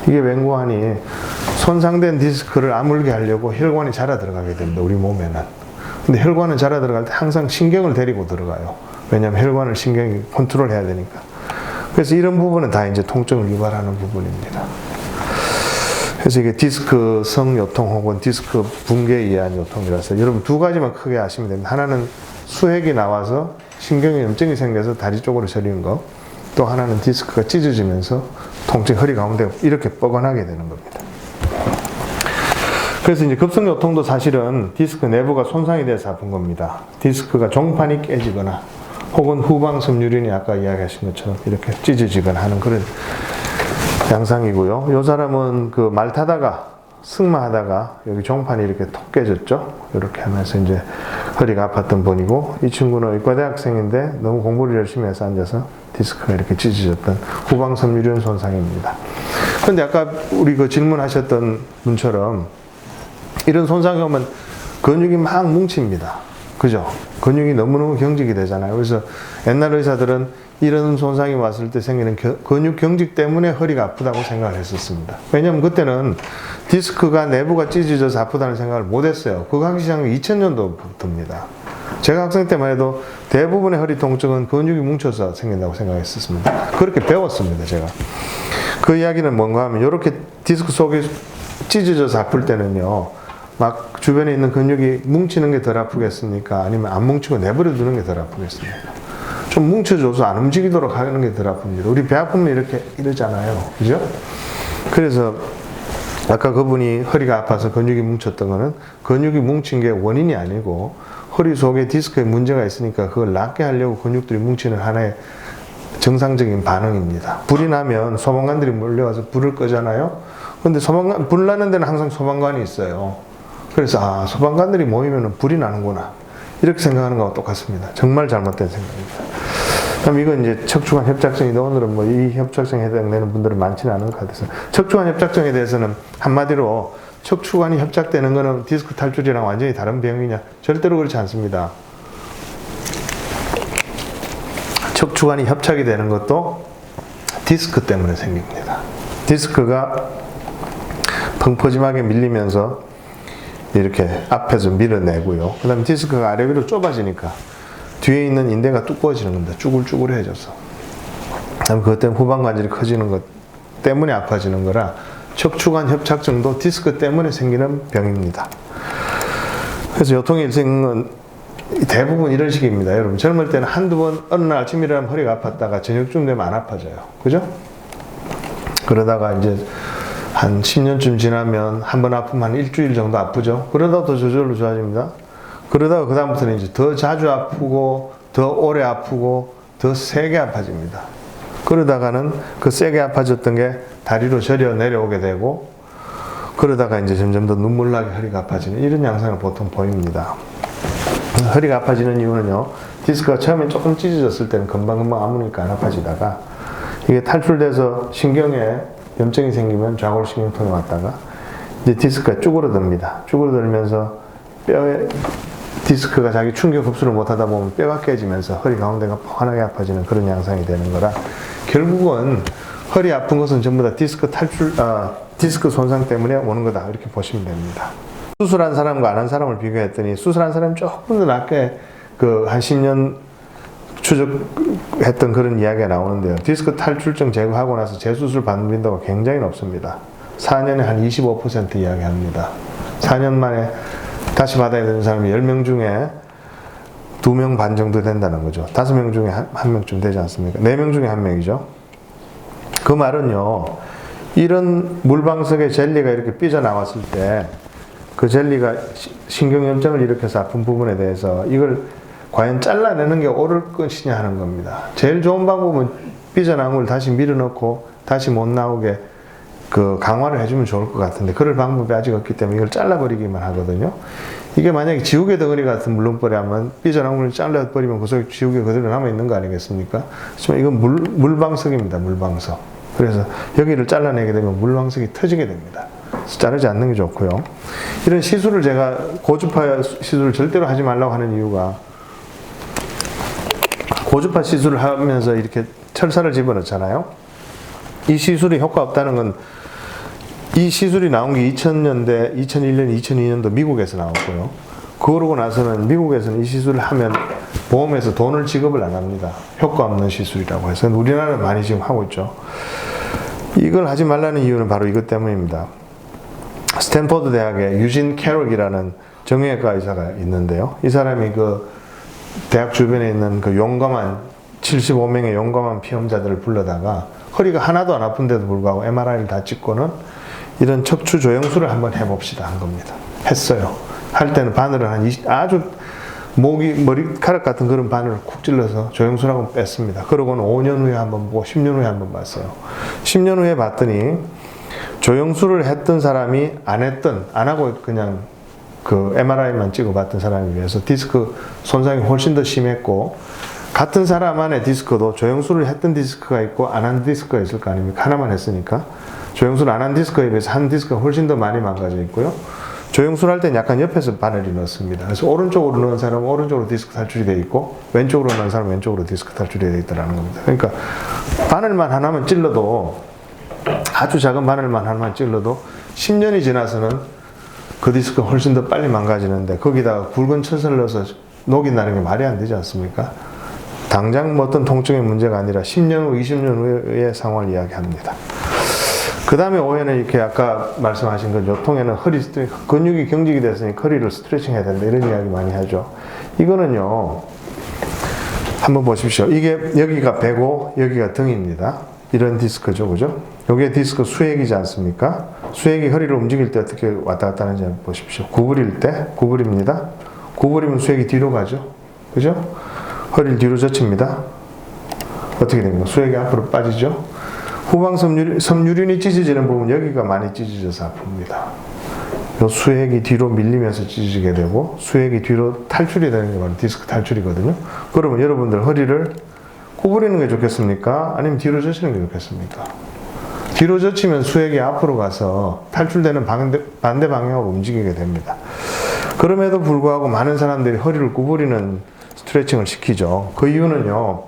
이게 웬고하니 손상된 디스크를 아물게 하려고 혈관이 자라 들어가게 됩니다, 우리 몸에는. 근데 혈관은 자라 들어갈 때 항상 신경을 데리고 들어가요. 왜냐하면 혈관을 신경이 컨트롤 해야 되니까. 그래서 이런 부분은 다 이제 통증을 유발하는 부분입니다. 그래서 이게 디스크성 요통 혹은 디스크 붕괴에 의한 요통이라서 여러분 두 가지만 크게 아시면 됩니다. 하나는 수액이 나와서 신경에 염증이 생겨서 다리 쪽으로 저리는 거, 또 하나는 디스크가 찢어지면서 통증, 허리 가운데 이렇게 뻐근하게 되는 겁니다. 그래서 이제 급성요통도 사실은 디스크 내부가 손상이 돼서 아픈 겁니다. 디스크가 종판이 깨지거나 혹은 후방 섬유륜이 아까 이야기하신 것처럼 이렇게 찢어지거나 하는 그런 양상이고요. 이 사람은 그 말 타다가 승마하다가 여기 종판이 이렇게 톡 깨졌죠. 이렇게 하면서 이제 허리가 아팠던 분이고, 이 친구는 의과대학생인데 너무 공부를 열심히 해서 앉아서 디스크가 이렇게 찢어졌던 후방 섬유륜 손상입니다. 그런데 아까 우리 그 질문하셨던 분처럼 이런 손상이 오면 근육이 막 뭉칩니다. 그죠? 근육이 너무너무 경직이 되잖아요. 그래서 옛날 의사들은 이런 손상이 왔을 때 생기는 근육 경직 때문에 허리가 아프다고 생각을 했었습니다. 왜냐하면 그때는 디스크가 내부가 찢어져서 아프다는 생각을 못 했어요. 그거 하기 시작한 게 2000년도부터입니다. 제가 학생 때만 해도 대부분의 허리 통증은 근육이 뭉쳐서 생긴다고 생각했었습니다. 그렇게 배웠습니다, 제가. 그 이야기는 뭔가 하면, 이렇게 디스크 속에 찢어져서 아플 때는요, 막 주변에 있는 근육이 뭉치는 게 덜 아프겠습니까? 아니면 안 뭉치고 내버려 두는 게 덜 아프겠습니까? 좀 뭉쳐줘서 안 움직이도록 하는 게 덜 아픕니다. 우리 배 아프면 이러잖아요. 그죠? 그래서 아까 그분이 허리가 아파서 근육이 뭉쳤던 거는 근육이 뭉친 게 원인이 아니고 허리 속에 디스크에 문제가 있으니까 그걸 낫게 하려고 근육들이 뭉치는 하나의 정상적인 반응입니다. 불이 나면 소방관들이 몰려와서 불을 끄잖아요. 근데 불 나는 데는 항상 소방관이 있어요. 그래서 소방관들이 모이면 불이 나는구나, 이렇게 생각하는 거와 똑같습니다. 정말 잘못된 생각입니다. 그럼 이건 이제 척추관 협착증인데, 오늘은 뭐 이 협착증에 해당되는 분들은 많지는 않은 것 같아서, 척추관 협착증에 대해서는 한마디로 척추관이 협착되는 거는 디스크 탈출이랑 완전히 다른 병이냐? 절대로 그렇지 않습니다. 척추관이 협착이 되는 것도 디스크 때문에 생깁니다. 디스크가 펑퍼짐하게 밀리면서 이렇게 앞에서 밀어내고요. 그 다음에 디스크가 아래 위로 좁아지니까 뒤에 있는 인대가 두꺼워지는 겁니다. 쭈글쭈글해져서. 그것 때문에 후방관절이 커지는 것 때문에 아파지는 거라 척추관 협착증도 디스크 때문에 생기는 병입니다. 그래서 요통의 일생은 대부분 이런 식입니다. 여러분, 젊을 때는 한두 번 어느 날 아침 일어나면 허리가 아팠다가 저녁쯤 되면 안 아파져요. 그죠? 그러다가 이제 한 10년쯤 지나면 한 번 아프면 한 일주일 정도 아프죠. 그러다가 더 저절로 좋아집니다. 그러다가 그 다음부터는 이제 더 자주 아프고 더 오래 아프고 더 세게 아파집니다. 그러다가는 그 세게 아파졌던 게 다리로 저려 내려오게 되고, 그러다가 이제 점점 더 눈물나게 허리가 아파지는 이런 양상을 보통 보입니다. 허리가 아파지는 이유는요, 디스크가 처음에 조금 찢어졌을 때는 금방금방 아프니까 안 아파지다가 이게 탈출돼서 신경에 염증이 생기면 좌골신경통이 왔다가 이제 디스크가 쭈그러듭니다. 쭈그러들면서 뼈에 디스크가 자기 충격 흡수를 못하다 보면 뼈가 깨지면서 허리 가운데가 환하게 아파지는 그런 양상이 되는 거라, 결국은 허리 아픈 것은 전부 다 디스크 손상 때문에 오는 거다, 이렇게 보시면 됩니다. 수술한 사람과 안 한 사람을 비교했더니 수술한 사람이 조금 더 낫게 한 10년 추적했던 그런 이야기가 나오는데요. 디스크 탈출증 제거하고 나서 재수술 받는 빈도가 굉장히 높습니다. 4년에 한 25% 이야기합니다. 4년 만에 다시 받아야 되는 사람이 10명 중에 2명 반 정도 된다는 거죠. 5명 중에 1명쯤 되지 않습니까? 4명 중에 1명이죠. 그 말은요, 이런 물방석에 젤리가 이렇게 삐져나왔을 때 그 젤리가 신경염증을 일으켜서 아픈 부분에 대해서 이걸 과연 잘라내는 게 옳을 것이냐 하는 겁니다. 제일 좋은 방법은 삐져나온 걸 다시 밀어넣고 다시 못 나오게 강화를 해주면 좋을 것 같은데, 그럴 방법이 아직 없기 때문에 이걸 잘라버리기만 하거든요. 이게 만약에 지우개 덩어리 같은 물론벌이 하면 삐져나온 걸 잘라버리면 그 속에 지우개 그대로 남아있는 거 아니겠습니까? 하지만 이건 물방석입니다. 물방석. 그래서 여기를 잘라내게 되면 물방석이 터지게 됩니다. 자르지 않는 게 좋고요. 이런 시술을 제가 고주파 시술을 절대로 하지 말라고 하는 이유가, 고주파 시술을 하면서 이렇게 철사를 집어넣잖아요. 이 시술이 효과 없다는 건, 이 시술이 나온 게 2000년대, 2001년, 2002년도 미국에서 나왔고요. 그러고 나서는 미국에서는 이 시술을 하면 보험에서 돈을 지급을 안 합니다. 효과 없는 시술이라고 해서. 우리나라는 많이 지금 하고 있죠. 이걸 하지 말라는 이유는 바로 이것 때문입니다. 스탠포드 대학에 유진 캐롤이라는 정형외과 의사가 있는데요. 이 사람이 대학 주변에 있는 용감한 75명의 용감한 피험자들을 불러다가 허리가 하나도 안 아픈데도 불구하고 MRI를 다 찍고는 이런 척추 조영술을 한번 해봅시다 한 겁니다. 했어요. 할 때는 바늘을 아주 머리카락 같은 그런 바늘을 쿡 찔러서 조영술하고 뺐습니다. 그러고는 5년 후에 한번 보고 10년 후에 한번 봤어요. 10년 후에 봤더니 조영술을 했던 사람이 안 하고 그냥 MRI만 찍어봤던 사람에 비해서 디스크 손상이 훨씬 더 심했고, 같은 사람 안에 디스크도 조영술을 했던 디스크가 있고 안 한 디스크가 있을 거 아닙니까? 하나만 했으니까. 조영술 안 한 디스크에 비해서 한 디스크가 훨씬 더 많이 망가져 있고요. 조영술 할 때는 약간 옆에서 바늘이 넣습니다. 그래서 오른쪽으로 넣은 사람은 오른쪽으로 디스크 탈출이 되어 있고, 왼쪽으로 넣은 사람은 왼쪽으로 디스크 탈출이 되어 있다는 겁니다. 그러니까 바늘만 하나만 찔러도, 아주 작은 바늘만 하나만 찔러도 10년이 지나서는 그 디스크가 훨씬 더 빨리 망가지는데, 거기다가 굵은 철사를 넣어서 녹인다는 게 말이 안 되지 않습니까? 당장 어떤 통증의 문제가 아니라 10년 후, 20년 후의 상황을 이야기합니다. 그 다음에 오해는 이렇게 아까 말씀하신 건, 요통에는 근육이 경직이 됐으니 허리를 스트레칭 해야 된다, 이런 이야기 많이 하죠. 이거는요, 한번 보십시오. 이게 여기가 배고 여기가 등입니다. 이런 디스크죠, 그죠? 요게 디스크 수액이지 않습니까? 수액이 허리를 움직일 때 어떻게 왔다 갔다 하는지 한번 보십시오. 구부릴 때, 구부립니다. 구부리면 수액이 뒤로 가죠. 그죠? 허리를 뒤로 젖힙니다. 어떻게 됩니까? 수액이 앞으로 빠지죠. 후방 섬유륜이 찢어지는 부분, 여기가 많이 찢어져서 아픕니다. 요 수액이 뒤로 밀리면서 찢어지게 되고, 수액이 뒤로 탈출이 되는 게 바로 디스크 탈출이거든요. 그러면 여러분들 허리를 구부리는 게 좋겠습니까? 아니면 뒤로 젖히는 게 좋겠습니까? 뒤로 젖히면 수액이 앞으로 가서 탈출되는 반대 방향으로 움직이게 됩니다. 그럼에도 불구하고 많은 사람들이 허리를 구부리는 스트레칭을 시키죠. 그 이유는요,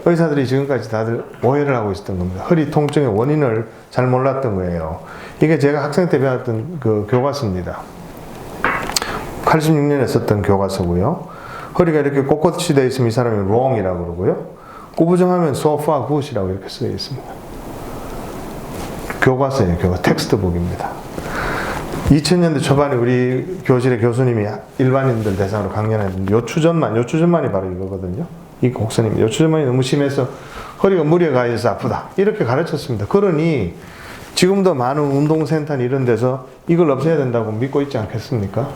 의사들이 지금까지 다들 오해를 하고 있었던 겁니다. 허리 통증의 원인을 잘 몰랐던 거예요. 이게 제가 학생 때 배웠던 그 교과서입니다. 86년에 썼던 교과서고요. 허리가 이렇게 꼿꼿이 되어 있으면 이 사람이 wrong이라고 그러고요. 꾸부정하면 so far good이라고 이렇게 쓰여 있습니다. 교과서예요. 텍스트북입니다. 2000년대 초반에 우리 교실의 교수님이 일반인들 대상으로 강연했는데 요추전만이 바로 이거거든요. 이 곡선입니다. 요추전만이 너무 심해서 허리가 무리에 가 있어서 아프다. 이렇게 가르쳤습니다. 그러니 지금도 많은 운동센터나 이런 데서 이걸 없애야 된다고 믿고 있지 않겠습니까?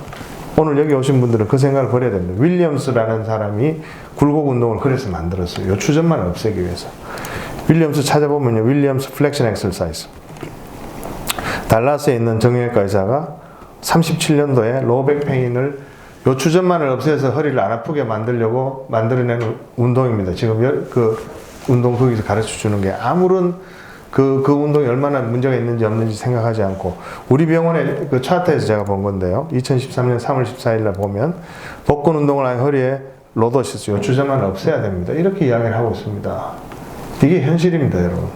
오늘 여기 오신 분들은 그 생각을 버려야 됩니다. 윌리엄스라는 사람이 굴곡 운동을 그래서 만들었어요. 요추전만을 없애기 위해서. 윌리엄스 찾아보면요. 윌리엄스 플렉션 엑서사이즈. 달라스에 있는 정형외과 의사가 37년도에 로우백 페인을 요추전만을 없애서 허리를 안 아프게 만들려고 만들어낸 운동입니다. 지금 그 운동 거기서 가르쳐 주는 게 아무런 그 운동이 얼마나 문제가 있는지 없는지 생각하지 않고 우리 병원의 그 차트에서 제가 본 건데요. 2013년 3월 14일 날 보면 복근 운동을 하여 허리에 로더시스 요추전만을 없애야 됩니다. 이렇게 이야기를 하고 있습니다. 이게 현실입니다, 여러분.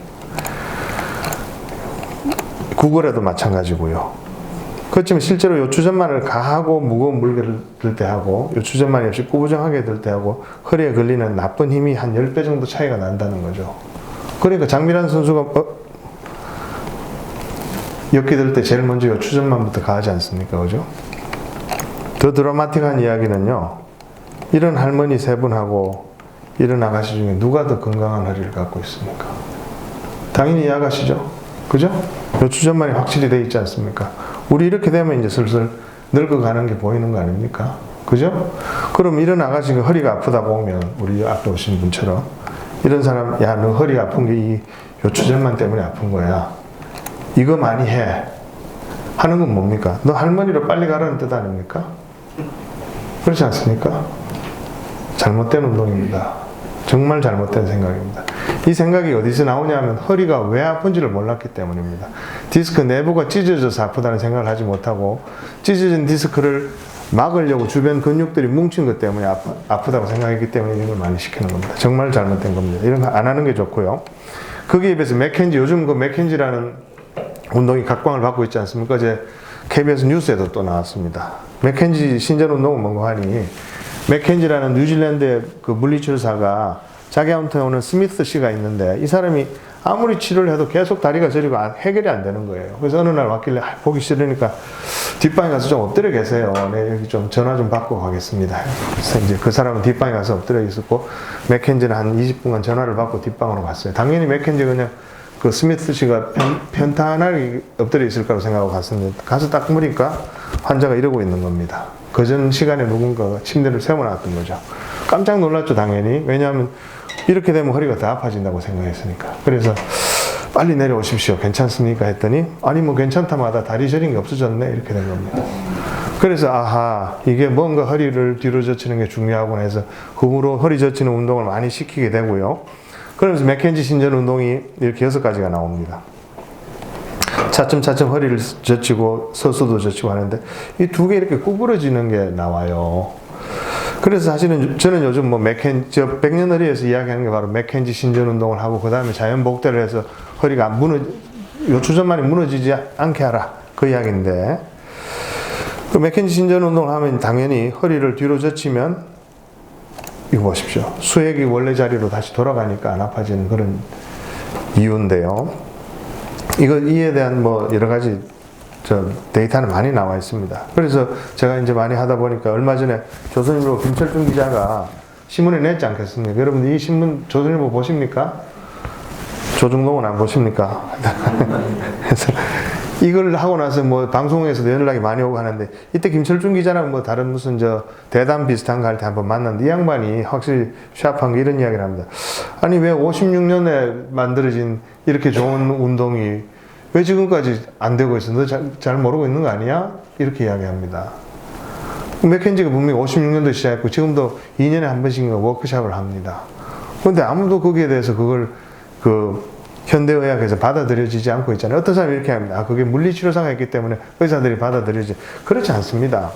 구글에도 마찬가지고요. 그렇지만 실제로 요추전만을 가하고 무거운 무게를 들 때 하고 요추전만이 없이 꾸부정하게 들 때 하고 허리에 걸리는 나쁜 힘이 한 10배 정도 차이가 난다는 거죠. 그러니까 장미란 선수가 엮기 들 때 제일 먼저 요추전만부터 가하지 않습니까? 그죠? 더 드라마틱한 이야기는요. 이런 할머니 3분하고 이런 아가씨 중에 누가 더 건강한 허리를 갖고 있습니까? 당연히 이 아가씨죠. 그죠? 요추전만이 확실히 돼 있지 않습니까? 우리 이렇게 되면 이제 슬슬 늙어가는 게 보이는 거 아닙니까? 그죠? 그럼 이런 아가씨가 허리가 아프다 보면 우리 앞에 오신 분처럼 이런 사람, 야, 너 허리 아픈 게 이 요추전만 때문에 아픈 거야. 이거 많이 해. 하는 건 뭡니까? 너 할머니로 빨리 가라는 뜻 아닙니까? 그렇지 않습니까? 잘못된 운동입니다. 정말 잘못된 생각입니다. 이 생각이 어디서 나오냐면 허리가 왜 아픈지를 몰랐기 때문입니다. 디스크 내부가 찢어져서 아프다는 생각을 하지 못하고 찢어진 디스크를 막으려고 주변 근육들이 뭉친 것 때문에 아프다고 생각했기 때문에 이런 걸 많이 시키는 겁니다. 정말 잘못된 겁니다. 이런 거 안 하는 게 좋고요. 거기에 비해서 맥켄지, 요즘 그 맥켄지라는 운동이 각광을 받고 있지 않습니까? 어제 KBS 뉴스에도 또 나왔습니다. 맥켄지 신전 운동은 뭔가 하니 맥켄지라는 뉴질랜드의 그 물리치료사가 자기한테 오는 스미스 씨가 있는데 이 사람이 아무리 치료를 해도 계속 다리가 저리고 해결이 안 되는 거예요. 그래서 어느 날 왔길래 보기 싫으니까 뒷방에 가서 좀 엎드려 계세요. 네, 여기 좀 전화 좀 받고 가겠습니다. 그래서 이제 그 사람은 뒷방에 가서 엎드려 있었고 맥켄지는 한 20분간 전화를 받고 뒷방으로 갔어요. 당연히 맥켄지가 그냥 그 스미스 씨가 편탄하게 엎드려 있을 거라고 생각하고 갔었는데 가서 딱 보니까 환자가 이러고 있는 겁니다. 그전 시간에 누군가가 침대를 세워놨던 거죠. 깜짝 놀랐죠, 당연히. 왜냐하면 이렇게 되면 허리가 더 아파진다고 생각했으니까. 그래서 빨리 내려오십시오. 괜찮습니까? 했더니 아니 뭐 괜찮다마다 다리 저린 게 없어졌네. 이렇게 된 겁니다. 그래서 아하, 이게 뭔가 허리를 뒤로 젖히는 게 중요하구나 해서 그 후로 허리 젖히는 운동을 많이 시키게 되고요. 그러면서 맥켄지 신전 운동이 이렇게 6가지가 나옵니다. 차츰차츰 허리를 젖히고 서서도 젖히고 하는데 이 2개 이렇게 구부러지는 게 나와요. 그래서 사실은 저는 요즘 뭐 백년허리에서 이야기하는 게 바로 맥켄지 신전 운동을 하고 그 다음에 자연 복대를 해서 허리가 요추전만이 무너지지 않게 하라. 그 이야기인데 그 맥켄지 신전 운동을 하면 당연히 허리를 뒤로 젖히면 이거 보십시오. 수액이 원래 자리로 다시 돌아가니까 안 아파지는 그런 이유인데요. 이에 대한 뭐 여러 가지 데이터는 많이 나와 있습니다. 그래서 제가 이제 많이 하다 보니까 얼마 전에 조선일보 김철중 기자가 신문에 냈지 않겠습니까? 여러분들 이 신문 조선일보 보십니까? 조중동은 안 보십니까? 그래서 이걸 하고 나서 뭐 방송에서도 연락이 많이 오고 하는데, 이때 김철중 기자랑 뭐 다른 무슨 대담 비슷한 거 할 때 한번 만났는데, 이 양반이 확실히 샤프한 게 이런 이야기를 합니다. 아니 왜 56년에 만들어진 이렇게 좋은 운동이 왜 지금까지 안 되고 있어? 너 잘 모르고 있는 거 아니야? 이렇게 이야기합니다. 맥켄지가 분명히 56년도 시작했고 지금도 2년에 한 번씩 워크숍을 합니다. 그런데 아무도 거기에 대해서 그걸 현대의학에서 받아들여지지 않고 있잖아요. 어떤 사람이 이렇게 합니다. 그게 물리치료사가 있기 때문에 의사들이 받아들여지. 그렇지 않습니다.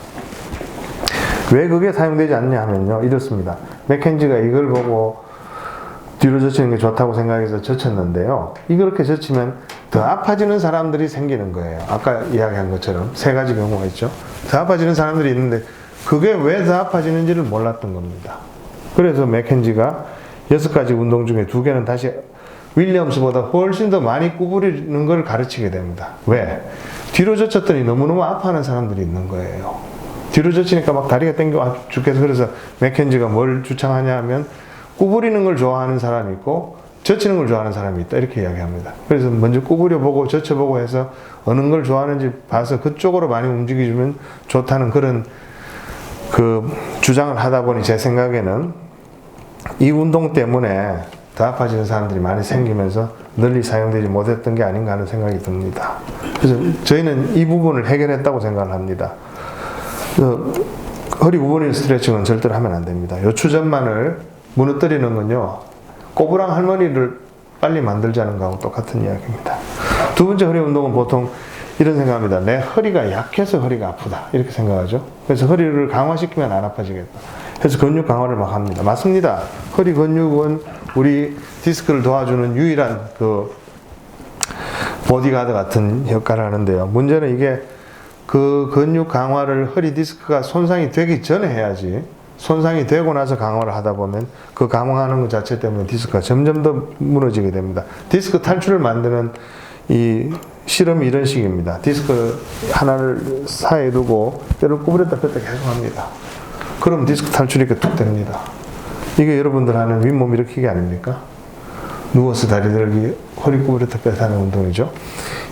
왜 그게 사용되지 않냐 하면요, 이렇습니다. 맥켄지가 이걸 보고 뒤로 젖히는 게 좋다고 생각해서 젖혔는데요, 이렇게 젖히면 더 아파지는 사람들이 생기는 거예요. 아까 이야기한 것처럼 세 가지 경우가 있죠. 더 아파지는 사람들이 있는데 그게 왜 더 아파지는지를 몰랐던 겁니다. 그래서 맥켄지가 6가지 운동 중에 2개는 다시 윌리엄스보다 훨씬 더 많이 구부리는 걸 가르치게 됩니다. 왜? 뒤로 젖혔더니 너무너무 아파하는 사람들이 있는 거예요. 뒤로 젖히니까 막 다리가 땡겨 죽겠어. 그래서 맥켄지가 뭘 주창하냐 하면 구부리는 걸 좋아하는 사람이 있고 젖히는 걸 좋아하는 사람이 있다, 이렇게 이야기합니다. 그래서 먼저 구부려보고 젖혀보고 해서 어느 걸 좋아하는지 봐서 그쪽으로 많이 움직여주면 좋다는 그런 주장을 하다 보니 제 생각에는 이 운동 때문에 더 아파지는 사람들이 많이 생기면서 널리 사용되지 못했던 게 아닌가 하는 생각이 듭니다. 그래서 저희는 이 부분을 해결했다고 생각을 합니다. 허리 구부리는 스트레칭은 절대로 하면 안 됩니다. 요추전만을 무너뜨리는 건요, 꼬부랑 할머니를 빨리 만들자는 거하고 똑같은 이야기입니다. 두 번째 허리 운동은 보통 이런 생각합니다. 내 허리가 약해서 허리가 아프다, 이렇게 생각하죠. 그래서 허리를 강화시키면 안 아파지겠다. 그래서 근육 강화를 막 합니다. 맞습니다. 허리 근육은 우리 디스크를 도와주는 유일한 보디가드 같은 역할을 하는데요. 문제는 이게 그 근육 강화를 허리 디스크가 손상이 되기 전에 해야지, 손상이 되고 나서 강화를 하다 보면 그 강화하는 것 자체 때문에 디스크가 점점 더 무너지게 됩니다. 디스크 탈출을 만드는 이 실험이 이런 식입니다. 디스크 하나를 사이에 두고 뼈를 구부렸다 뺐다 계속 합니다. 그럼 디스크 탈출이 이렇게 툭 됩니다. 이게 여러분들 하는 윗몸 일으키기 아닙니까? 누워서 다리 들기, 허리 구부렸다 뺐다 하는 운동이죠.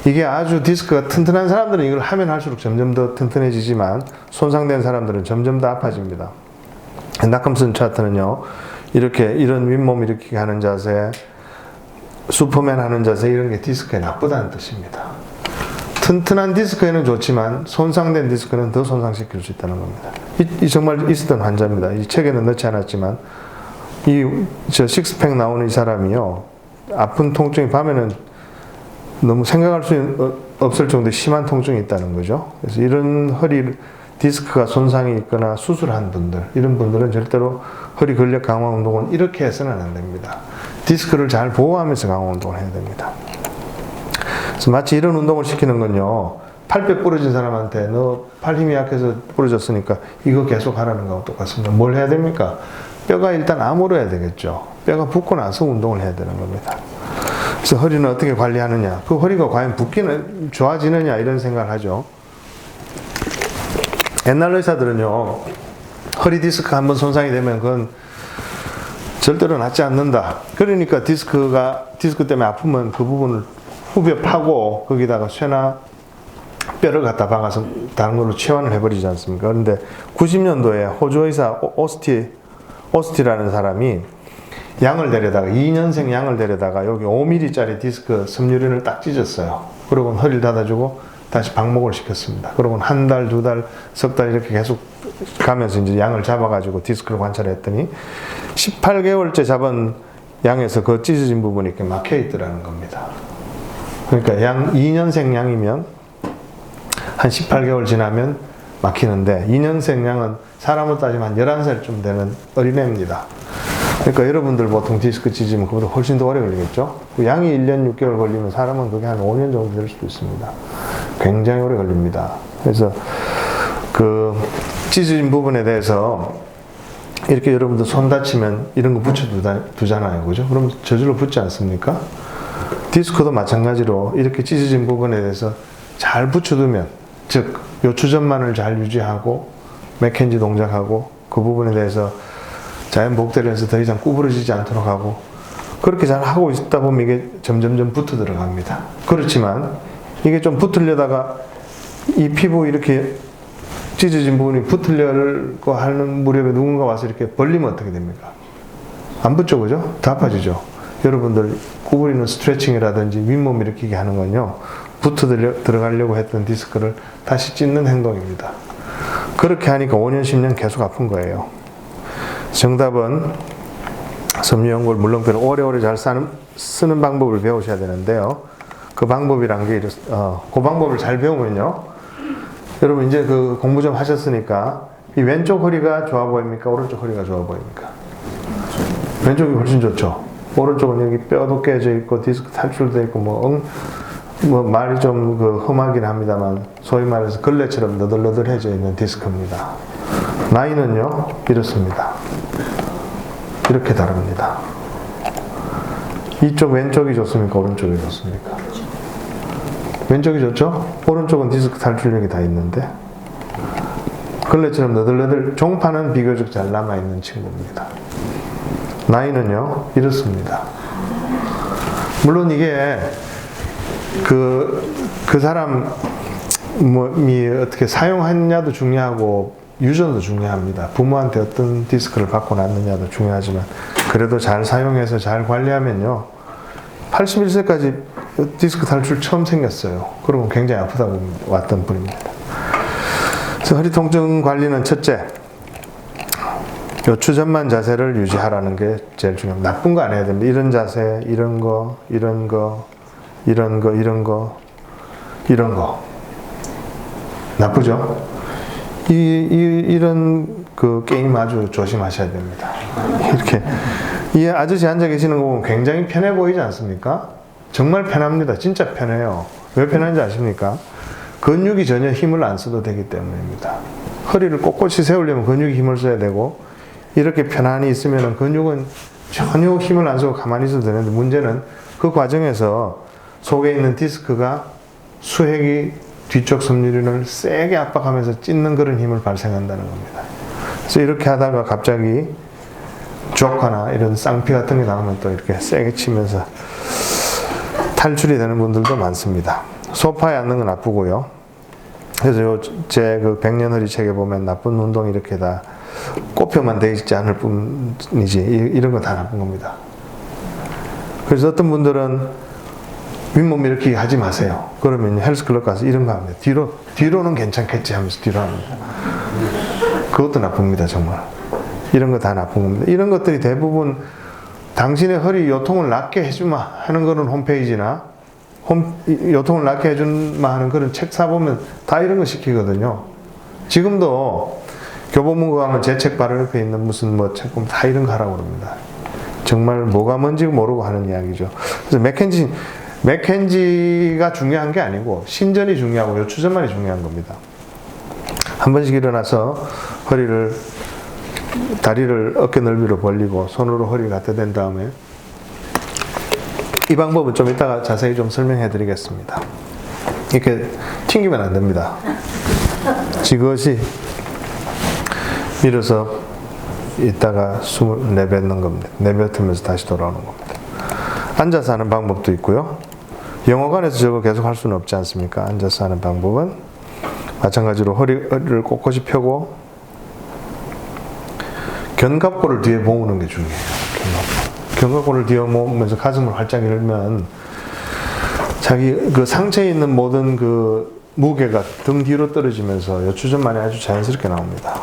이게 아주 디스크가 튼튼한 사람들은 이걸 하면 할수록 점점 더 튼튼해지지만 손상된 사람들은 점점 더 아파집니다. 나캄슨 차트는요, 이런 윗몸 일으키기 하는 자세, 슈퍼맨 하는 자세, 이런 게 디스크에 나쁘다는 뜻입니다. 튼튼한 디스크에는 좋지만 손상된 디스크는 더 손상시킬 수 있다는 겁니다. 이 정말 있었던 환자입니다. 이 책에는 넣지 않았지만 식스팩 나오는 이 사람이요, 아픈 통증이 밤에는 너무 생각할 수 없을 정도의 심한 통증이 있다는 거죠. 그래서 이런 허리 디스크가 손상이 있거나 수술한 분들, 이런 분들은 절대로 허리 근력 강화 운동은 이렇게 해서는 안 됩니다. 디스크를 잘 보호하면서 강화 운동을 해야 됩니다. 그래서 마치 이런 운동을 시키는 건요, 팔뼈 부러진 사람한테 너 팔 힘이 약해서 부러졌으니까 이거 계속 하라는 거하고 똑같습니다. 뭘 해야 됩니까? 뼈가 일단 아물어야 되겠죠. 뼈가 붓고 나서 운동을 해야 되는 겁니다. 그래서 허리는 어떻게 관리하느냐, 그 허리가 과연 붓기는 좋아지느냐, 이런 생각을 하죠. 옛날 의사들은요, 허리 디스크 한번 손상이 되면 그건 절대로 낫지 않는다. 그러니까 디스크 때문에 아프면 그 부분을 후벼 파고 거기다가 쇠나 뼈를 갖다 박아서 다른 걸로 치환을 해버리지 않습니까? 그런데 90년도에 호주 의사 오스티라는 사람이 양을 데려다가 2년생 양을 데려다가 여기 5mm짜리 디스크 섬유륜을 딱 찢었어요. 그러고 허리를 닫아주고 다시 방목을 시켰습니다. 그러고 한 달, 두 달, 석 달 이렇게 계속 가면서 이제 양을 잡아가지고 디스크를 관찰했더니 18개월째 잡은 양에서 그 찢어진 부분이 이렇게 막혀 있더라는 겁니다. 그러니까 2년생 양이면 한 18개월 지나면 막히는데 2년생 양은 사람으로 따지면 한 11살쯤 되는 어린애입니다. 그러니까 여러분들 보통 디스크 찢으면 그보다 훨씬 더 오래 걸리겠죠? 그 양이 1년 6개월 걸리면 사람은 그게 한 5년 정도 될 수도 있습니다. 굉장히 오래 걸립니다. 그래서 그 찢어진 부분에 대해서 이렇게 여러분들 손 다치면 이런 거 붙여두잖아요. 그죠? 그럼 저절로 붙지 않습니까? 디스크도 마찬가지로 이렇게 찢어진 부분에 대해서 잘 붙여두면, 즉 요추전만을 잘 유지하고 맥켄지 동작하고 그 부분에 대해서 자연 복대를 해서 더 이상 구부러지지 않도록 하고 그렇게 잘 하고 있다 보면 이게 점점점 붙어 들어갑니다. 그렇지만 이게 좀 붙으려다가 이 피부 이렇게 찢어진 부분이 붙으려고 하는 무렵에 누군가 와서 이렇게 벌리면 어떻게 됩니까? 안 붙죠, 그죠? 다 아파지죠. 여러분들 구부리는 스트레칭이라든지 윗몸 일으키게 하는 건요, 붙어 들어가려고 했던 디스크를 다시 찢는 행동입니다. 그렇게 하니까 5년, 10년 계속 아픈 거예요. 정답은 섬유연골 물렁뼈를 오래오래 잘 쓰는 방법을 배우셔야 되는데요. 그 방법이란 게, 그 방법을 잘 배우면요, 여러분 이제 그 공부 좀 하셨으니까 이 왼쪽 허리가 좋아 보입니까? 오른쪽 허리가 좋아 보입니까? 왼쪽이 훨씬 좋죠. 오른쪽은 여기 뼈도 깨져 있고 디스크 탈출돼 있고 뭐 말이 좀 그 험하긴 합니다만 소위 말해서 걸레처럼 너덜너덜해져 있는 디스크입니다. 나이는요 이렇습니다. 이렇게 다릅니다. 이쪽 왼쪽이 좋습니까? 오른쪽이 좋습니까? 왼쪽이 좋죠? 오른쪽은 디스크 탈출력이 다 있는데 걸레처럼 너덜너덜, 종파는 비교적 잘 남아있는 친구입니다. 나이는요 이렇습니다. 물론 이게 그 사람이 어떻게 사용했냐도 중요하고 유전도 중요합니다. 부모한테 어떤 디스크를 받고 났느냐도 중요하지만 그래도 잘 사용해서 잘 관리하면요 81세까지 디스크 탈출 처음 생겼어요. 그러면 굉장히 아프다고 왔던 분입니다. 그래서 허리 통증 관리는 첫째, 요추전만 자세를 유지하라는 게 제일 중요합니다. 나쁜 거 안 해야 됩니다. 이런 자세, 이런 거, 이런 거, 이런 거, 이런 거, 이런 거. 나쁘죠? 이런 그 게임 아주 조심하셔야 됩니다. 이렇게. 이 아저씨 앉아 계시는 거 보면 굉장히 편해 보이지 않습니까? 정말 편합니다. 진짜 편해요. 왜 편한지 아십니까? 근육이 전혀 힘을 안 써도 되기 때문입니다. 허리를 꼿꼿이 세우려면 근육이 힘을 써야 되고, 이렇게 편안히 있으면 근육은 전혀 힘을 안 쓰고 가만히 있어도 되는데, 문제는 그 과정에서 속에 있는 디스크가 수핵이 뒤쪽 섬유륜을 세게 압박하면서 찢는 그런 힘을 발생한다는 겁니다. 그래서 이렇게 하다가 갑자기 조카나 이런 쌍피 같은 게 나오면 또 이렇게 세게 치면서 탈출이 되는 분들도 많습니다. 소파에 앉는 건 나쁘고요. 그래서 제 그 백년허리 책에 보면 나쁜 운동 이렇게 다 꼽혀만 돼 있지 않을 뿐이지 이런 거 다 나쁜 겁니다. 그래서 어떤 분들은 윗몸 일으키기 하지 마세요. 그러면 헬스클럽 가서 이런 거 합니다. 뒤로는 괜찮겠지 하면서 뒤로 합니다. 그것도 나쁩니다, 정말. 이런 거 다 나쁜 겁니다. 이런 것들이 대부분 당신의 허리 요통을 낫게 해주마 하는 그런 홈페이지나 요통을 낫게 해주마 하는 그런 책 사보면 다 이런 거 시키거든요. 지금도 교보문고 가면 제 책 바로 옆에 있는 무슨 뭐 책 보면 다 이런 거 하라고 그럽니다. 정말 뭐가 뭔지 모르고 하는 이야기죠. 그래서 맥켄지가 중요한 게 아니고 신전이 중요하고 요추전만이 중요한 겁니다. 한 번씩 일어나서 다리를 어깨 넓이로 벌리고 손으로 허리를 갖다 댄 다음에 이 방법은 좀 이따가 자세히 좀 설명해 드리겠습니다. 이렇게 튕기면 안 됩니다. 지그시 밀어서 이따가 숨을 내뱉는 겁니다. 내뱉으면서 다시 돌아오는 겁니다. 앉아서 하는 방법도 있고요. 영어관에서 저거 계속 할 수는 없지 않습니까? 앉아서 하는 방법은 마찬가지로 허리를 꼿꼿이 펴고 견갑골을 뒤에 모으는 게 중요해요. 견갑골을 뒤에 모으면서 가슴을 활짝 열면 자기 그 상체에 있는 모든 그 무게가 등 뒤로 떨어지면서 요추전만이 아주 자연스럽게 나옵니다.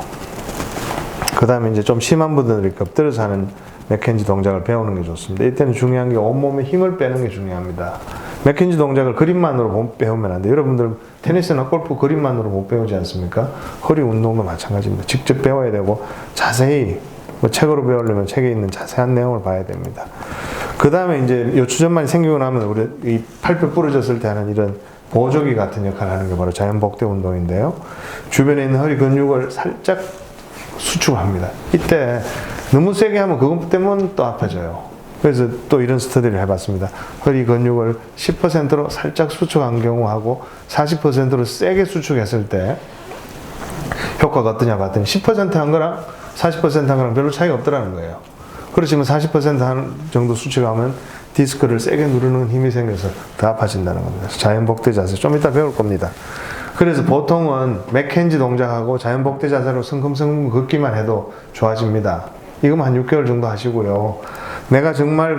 그 다음에 이제 좀 심한 분들이 엎드려서 하는 맥켄지 동작을 배우는 게 좋습니다. 이때는 중요한 게 온몸에 힘을 빼는 게 중요합니다. 맥켄지 동작을 그림만으로 못 배우면 안 돼요. 여러분들 테니스나 골프 그림만으로 못 배우지 않습니까? 허리 운동도 마찬가지입니다. 직접 배워야 되고 자세히 뭐 책으로 배우려면 책에 있는 자세한 내용을 봐야 됩니다. 그 다음에 이제 요추전만이 생기고 나면 우리 이 팔뼈 부러졌을 때 하는 이런 보조기 같은 역할을 하는 게 바로 자연복대 운동인데요. 주변에 있는 허리 근육을 살짝 수축합니다. 이때 너무 세게 하면 그것 때문에 또 아파져요. 그래서 또 이런 스터디를 해봤습니다. 허리 근육을 10%로 살짝 수축한 경우하고 40%로 세게 수축했을 때 효과가 어떠냐 봤더니 10% 한 거랑 40% 한 거랑 별로 차이가 없더라는 거예요. 그렇지만 40% 정도 수치가 하면 디스크를 세게 누르는 힘이 생겨서 더 아파진다는 겁니다. 자연복대 자세 좀 이따 배울 겁니다. 그래서 보통은 맥켄지 동작하고 자연복대 자세로 성큼성큼 걷기만 해도 좋아집니다. 이거만 한 6개월 정도 하시고요. 내가 정말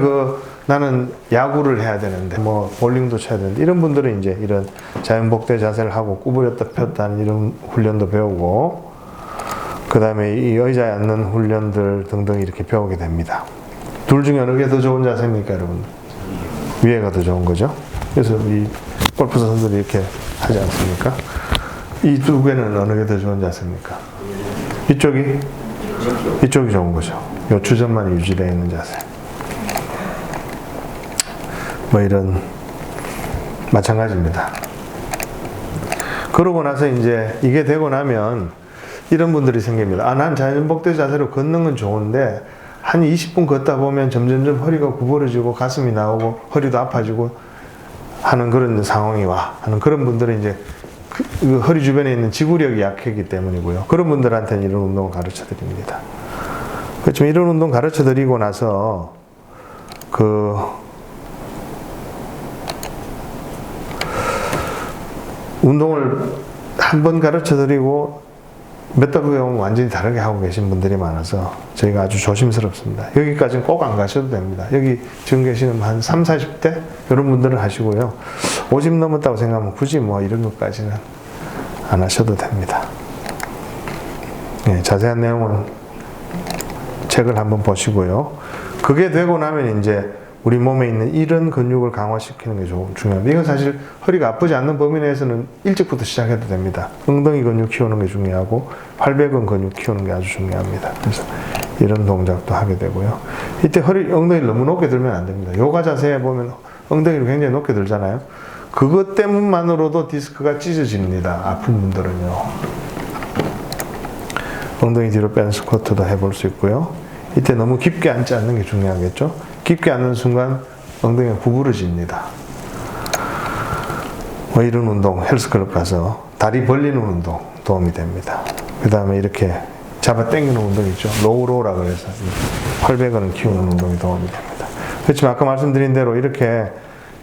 나는 야구를 해야 되는데 뭐 볼링도 쳐야 되는데 이런 분들은 이제 이런 자연복대 자세를 하고 구부렸다 폈다 하는 이런 훈련도 배우고, 그 다음에 이 의자에 앉는 훈련들 등등 이렇게 배우게 됩니다. 둘 중에 어느 게 더 좋은 자세입니까, 여러분? 위에가 더 좋은 거죠. 그래서 이 골프 선수들이 이렇게 하지 않습니까? 이 두 개는 어느 게 더 좋은 자세입니까? 이쪽이 좋은 거죠. 요 주전만 유지되어 있는 자세. 뭐 이런 마찬가지입니다. 그러고 나서 이제 이게 되고 나면 이런 분들이 생깁니다. 난 자연복대 자세로 걷는 건 좋은데 한 20분 걷다 보면 점점점 허리가 구부러지고 가슴이 나오고 허리도 아파지고 하는 그런 상황이 와 하는 그런 분들은 이제 그 허리 주변에 있는 지구력이 약하기 때문이고요. 그런 분들한테는 이런 운동을 가르쳐 드립니다. 그렇지만 이런 운동 가르쳐 드리고 나서 운동을 한 번 가르쳐 드리고 몇 달 후에 오면 완전히 다르게 하고 계신 분들이 많아서 저희가 아주 조심스럽습니다. 여기까지는 꼭 안 가셔도 됩니다. 여기 지금 계시는 한 3, 40대 이런 분들은 하시고요. 50 넘었다고 생각하면 굳이 뭐 이런 것까지는 안 하셔도 됩니다. 네, 자세한 내용은 책을 한번 보시고요. 그게 되고 나면 이제 우리 몸에 있는 이런 근육을 강화시키는 게 중요합니다. 이건 사실 허리가 아프지 않는 범위 내에서는 일찍부터 시작해도 됩니다. 엉덩이 근육 키우는 게 중요하고 팔배근 근육 키우는 게 아주 중요합니다. 그래서 이런 동작도 하게 되고요. 이때 엉덩이를 너무 높게 들면 안 됩니다. 요가 자세에 보면 엉덩이를 굉장히 높게 들잖아요. 그것 때문만으로도 디스크가 찢어집니다. 아픈 분들은요. 엉덩이 뒤로 빼는 스쿼트도 해볼 수 있고요. 이때 너무 깊게 앉지 않는 게 중요하겠죠. 깊게 앉는 순간 엉덩이가 구부러집니다. 뭐 이런 운동 헬스클럽 가서 다리 벌리는 운동 도움이 됩니다. 그 다음에 이렇게 잡아 당기는 운동 있죠. 로우로우라 그래서 팔배근을 키우는 운동이 도움이 됩니다. 그렇지만 아까 말씀드린 대로 이렇게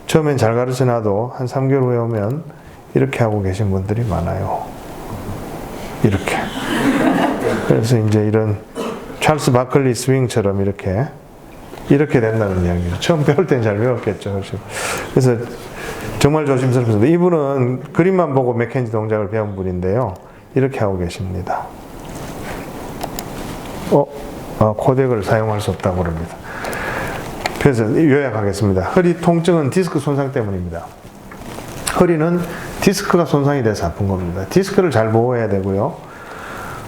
처음엔 잘 가르쳐 놔도 한 3개월 후에 오면 이렇게 하고 계신 분들이 많아요. 이렇게. 그래서 이제 이런 찰스 바클리 스윙처럼 이렇게 된다는 이야기죠. 처음 배울 때는 잘 배웠겠죠. 그래서 정말 조심스럽습니다. 이분은 그림만 보고 맥켄지 동작을 배운 분인데요. 이렇게 하고 계십니다. 코덱을 사용할 수 없다고 그럽니다. 그래서 요약하겠습니다. 허리 통증은 디스크 손상 때문입니다. 허리는 디스크가 손상이 돼서 아픈 겁니다. 디스크를 잘 보호해야 되고요.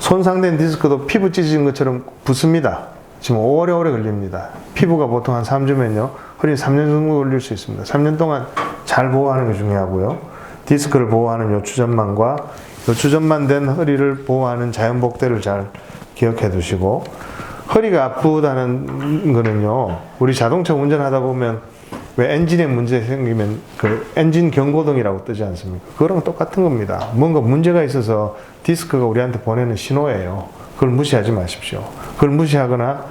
손상된 디스크도 피부 찢어진 것처럼 붓습니다. 지금 오래 걸립니다. 피부가 보통 한 3주면요. 허리 3년 정도 걸릴 수 있습니다. 3년 동안 잘 보호하는 게 중요하고요. 디스크를 보호하는 요추전만과 요추전만 된 허리를 보호하는 자연복대를 잘 기억해 두시고, 허리가 아프다는 거는요. 우리 자동차 운전하다 보면 왜 엔진에 문제 생기면 엔진 경고등이라고 뜨지 않습니까? 그거랑 똑같은 겁니다. 뭔가 문제가 있어서 디스크가 우리한테 보내는 신호예요. 그걸 무시하지 마십시오. 그걸 무시하거나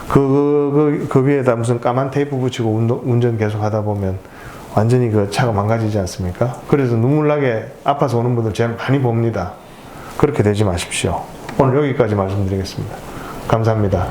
그 위에다 무슨 까만 테이프 붙이고 운전 계속 하다 보면 완전히 그 차가 망가지지 않습니까? 그래서 눈물나게 아파서 오는 분들 제가 많이 봅니다. 그렇게 되지 마십시오. 오늘 여기까지 말씀드리겠습니다. 감사합니다.